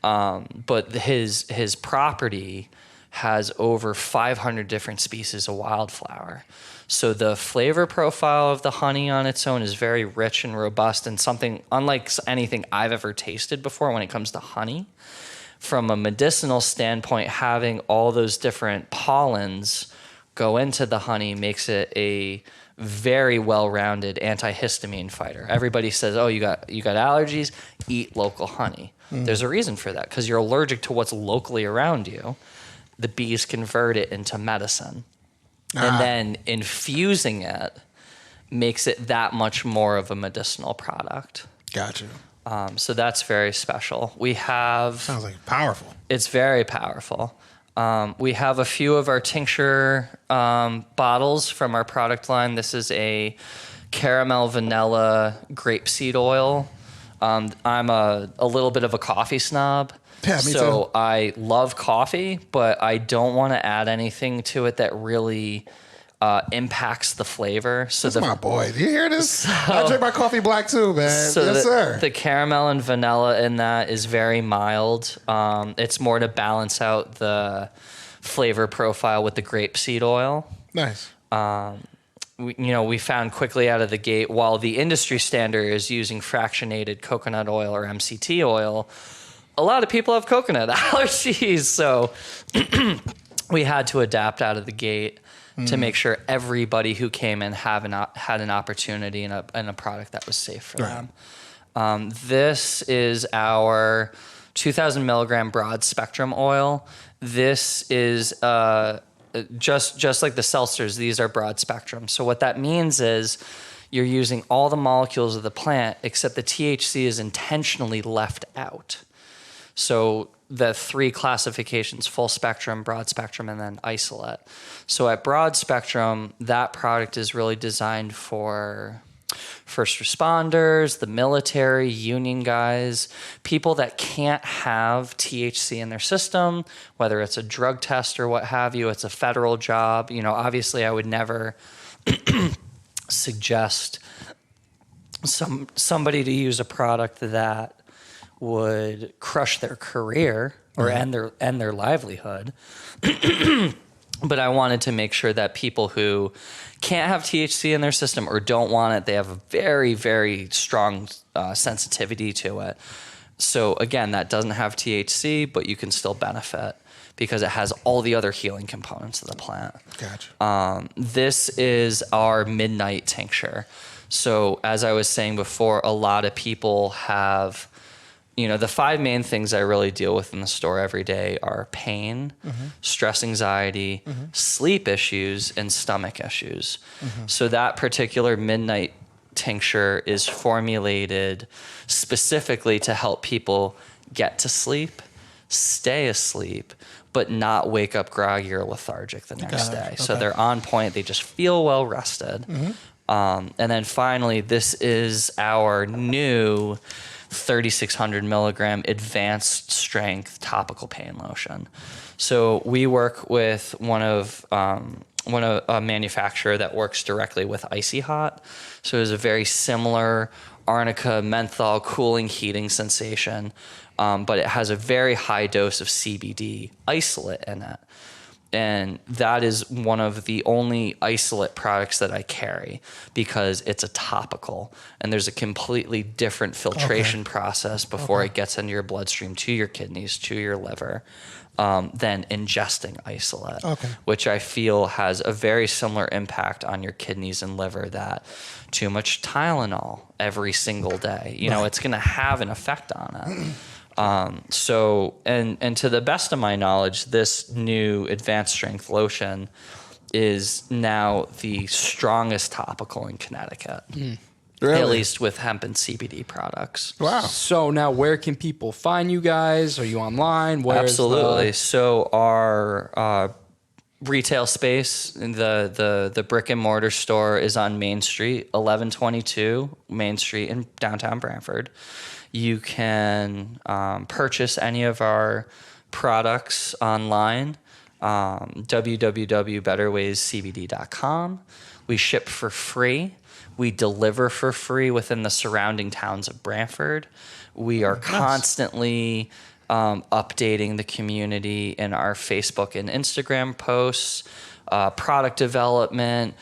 But his property has over 500 different species of wildflower. So the flavor profile of the honey on its own is very rich and robust and something unlike anything I've ever tasted before when it comes to honey. From a medicinal standpoint, having all those different pollens go into the honey makes it a very well-rounded antihistamine fighter. Everybody says, oh, you got allergies, eat local honey. There's a reason for that, because you're allergic to what's locally around you. The bees convert it into medicine. And then infusing it makes it that much more of a medicinal product. Gotcha. So that's very special. We have... Sounds like powerful. It's very powerful. We have a few of our tincture bottles from our product line. This is a caramel vanilla grapeseed oil. I'm a little bit of a coffee snob. Yeah, me so too. I love coffee, but I don't want to add anything to it that really impacts the flavor. So That's my boy. Do you hear this? I drink my coffee black too, man. So yes, sir. The caramel and vanilla in that is very mild. It's more to balance out the flavor profile with the grapeseed oil. Nice. We found quickly out of the gate, while the industry standard is using fractionated coconut oil or MCT oil, a lot of people have coconut allergies. So we had to adapt out of the gate to make sure everybody who came in had an opportunity in a product that was safe for them. This is our 2,000 milligram broad spectrum oil. This is just like the seltzers, these are broad spectrum. So what that means is you're using all the molecules of the plant, except the THC is intentionally left out. So the three classifications, full spectrum, broad spectrum, and then isolate. So at broad spectrum, that product is really designed for first responders, the military, union guys, people that can't have THC in their system, whether it's a drug test or what have you, it's a federal job. Obviously I would never suggest somebody to use a product that would crush their career or end their livelihood. But I wanted to make sure that people who can't have THC in their system or don't want it, they have a very, very strong sensitivity to it. So again, that doesn't have THC, but you can still benefit. because it has all the other healing components of the plant. Gotcha. This is our midnight tincture. So as I was saying before, a lot of people have, the 5 main things I really deal with in the store every day are pain, stress, anxiety, sleep issues, and stomach issues. So that particular midnight tincture is formulated specifically to help people get to sleep, stay asleep, but not wake up groggy or lethargic the next day. So they're on point. They just feel well rested. And then finally, this is our new 3,600 milligram advanced strength topical pain lotion. So we work with a manufacturer that works directly with Icy Hot. So it's a very similar arnica menthol cooling heating sensation, but it has a very high dose of CBD isolate in it. And that is one of the only isolate products that I carry because it's a topical and there's a completely different filtration process before it gets into your bloodstream, to your kidneys, to your liver, than ingesting isolate, which I feel has a very similar impact on your kidneys and liver that too much Tylenol every single day, it's going to have an effect on it. So to the best of my knowledge, this new advanced strength lotion is now the strongest topical in Connecticut, Really? at least with hemp and CBD products. Wow. So now where can people find you guys? Are you online? Absolutely. So our retail space, the brick and mortar store is on Main Street, 1122 Main Street in downtown Branford. You can purchase any of our products online, www.betterwayscbd.com. We ship for free. We deliver for free within the surrounding towns of Branford. We are constantly updating the community in our Facebook and Instagram posts, product development,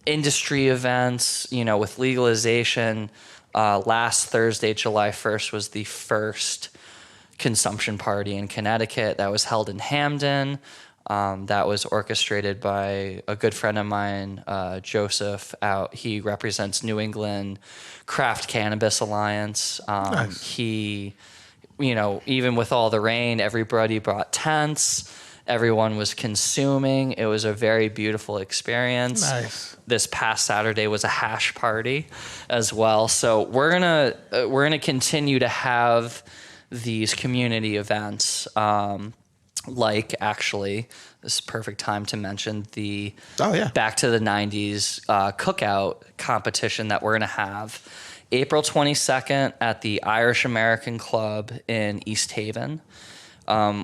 industry events, with legalization. Last Thursday, July 1st, was the first consumption party in Connecticut that was held in Hamden. That was orchestrated by a good friend of mine, Joseph. He represents New England Craft Cannabis Alliance. Nice. He, even with all the rain, everybody brought tents. Everyone was consuming. It was a very beautiful experience. Nice. This past Saturday was a hash party as well. So we're gonna continue to have these community events. Actually, this is a perfect time to mention the Back to the 90s cookout competition that we're gonna have April 22nd at the Irish American Club in East Haven.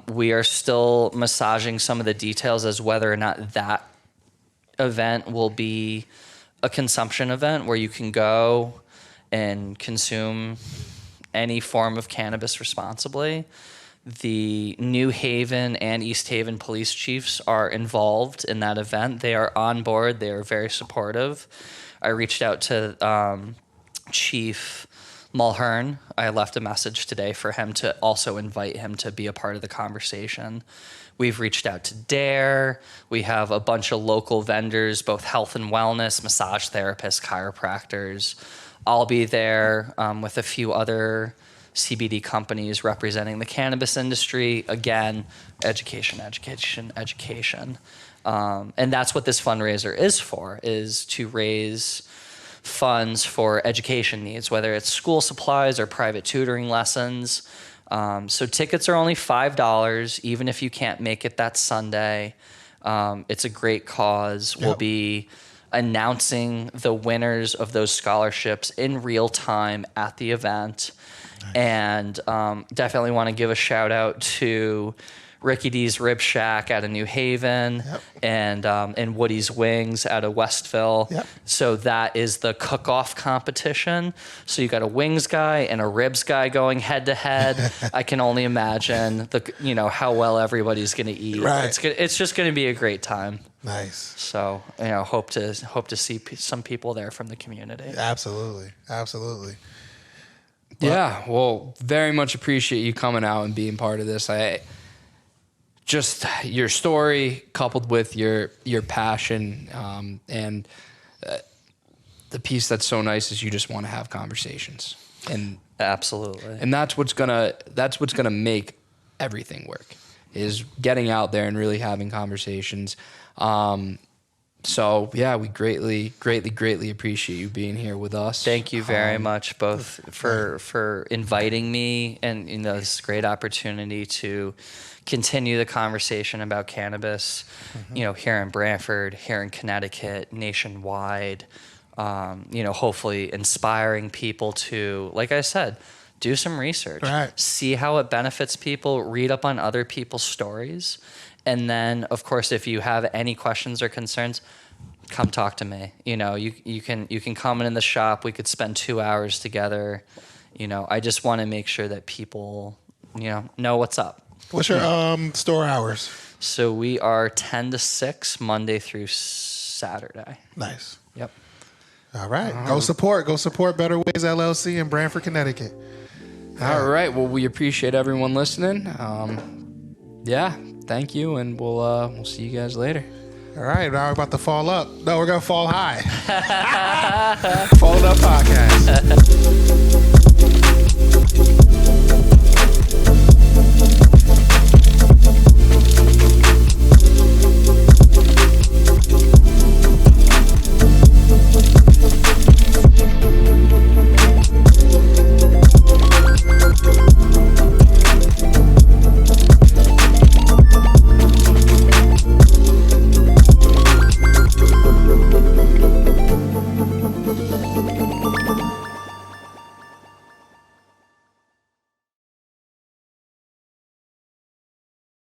We are still massaging some of the details as whether or not that event will be a consumption event where you can go and consume any form of cannabis responsibly. The New Haven and East Haven police chiefs are involved in that event. They are on board. They are very supportive. I reached out to Chief Mulhern. I left a message today for him to also invite him to be a part of the conversation. We've reached out to DARE. We have a bunch of local vendors, both health and wellness, massage therapists, chiropractors. I'll be there with a few other CBD companies representing the cannabis industry. Again, education. And that's what this fundraiser is for, is to raise funds for education needs, whether it's school supplies or private tutoring lessons. So tickets are only $5, even if you can't make it that Sunday. It's a great cause. Yep. We'll be announcing the winners of those scholarships in real time at the event. Nice. And definitely want to give a shout out to Ricky D's Rib Shack out of New Haven, and Woody's Wings out of Westville. Yep. So that is the cook-off competition. So you got a wings guy and a ribs guy going head to head. I can only imagine how well everybody's going to eat. Right. It's just going to be a great time. Nice. So hope to see some people there from the community. Absolutely. Yeah. Well, very much appreciate you coming out and being part of this. just your story coupled with your passion, and the piece that's so nice is you just want to have conversations, and Absolutely. and that's what's gonna make everything work, is getting out there and really having conversations. So yeah, we greatly appreciate you being here with us. Thank you very much, both for inviting me, and this great opportunity to continue the conversation about cannabis. Here in Branford, here in Connecticut, nationwide. Hopefully inspiring people to, like I said, do some research, Right. see how it benefits people, read up on other people's stories. And then, of course, if you have any questions or concerns, come talk to me. You can come in the shop. We could spend 2 hours together. I just want to make sure that people, know what's up. What's your store hours? So we are 10 to 6, Monday through Saturday. Nice. Yep. All right. Go support Better Ways LLC in Branford, Connecticut. All right. Well, we appreciate everyone listening. Yeah. Thank you, and we'll see you guys later. All right. Now we're about to fall up. No, we're going to fall high. Fall Up Podcast.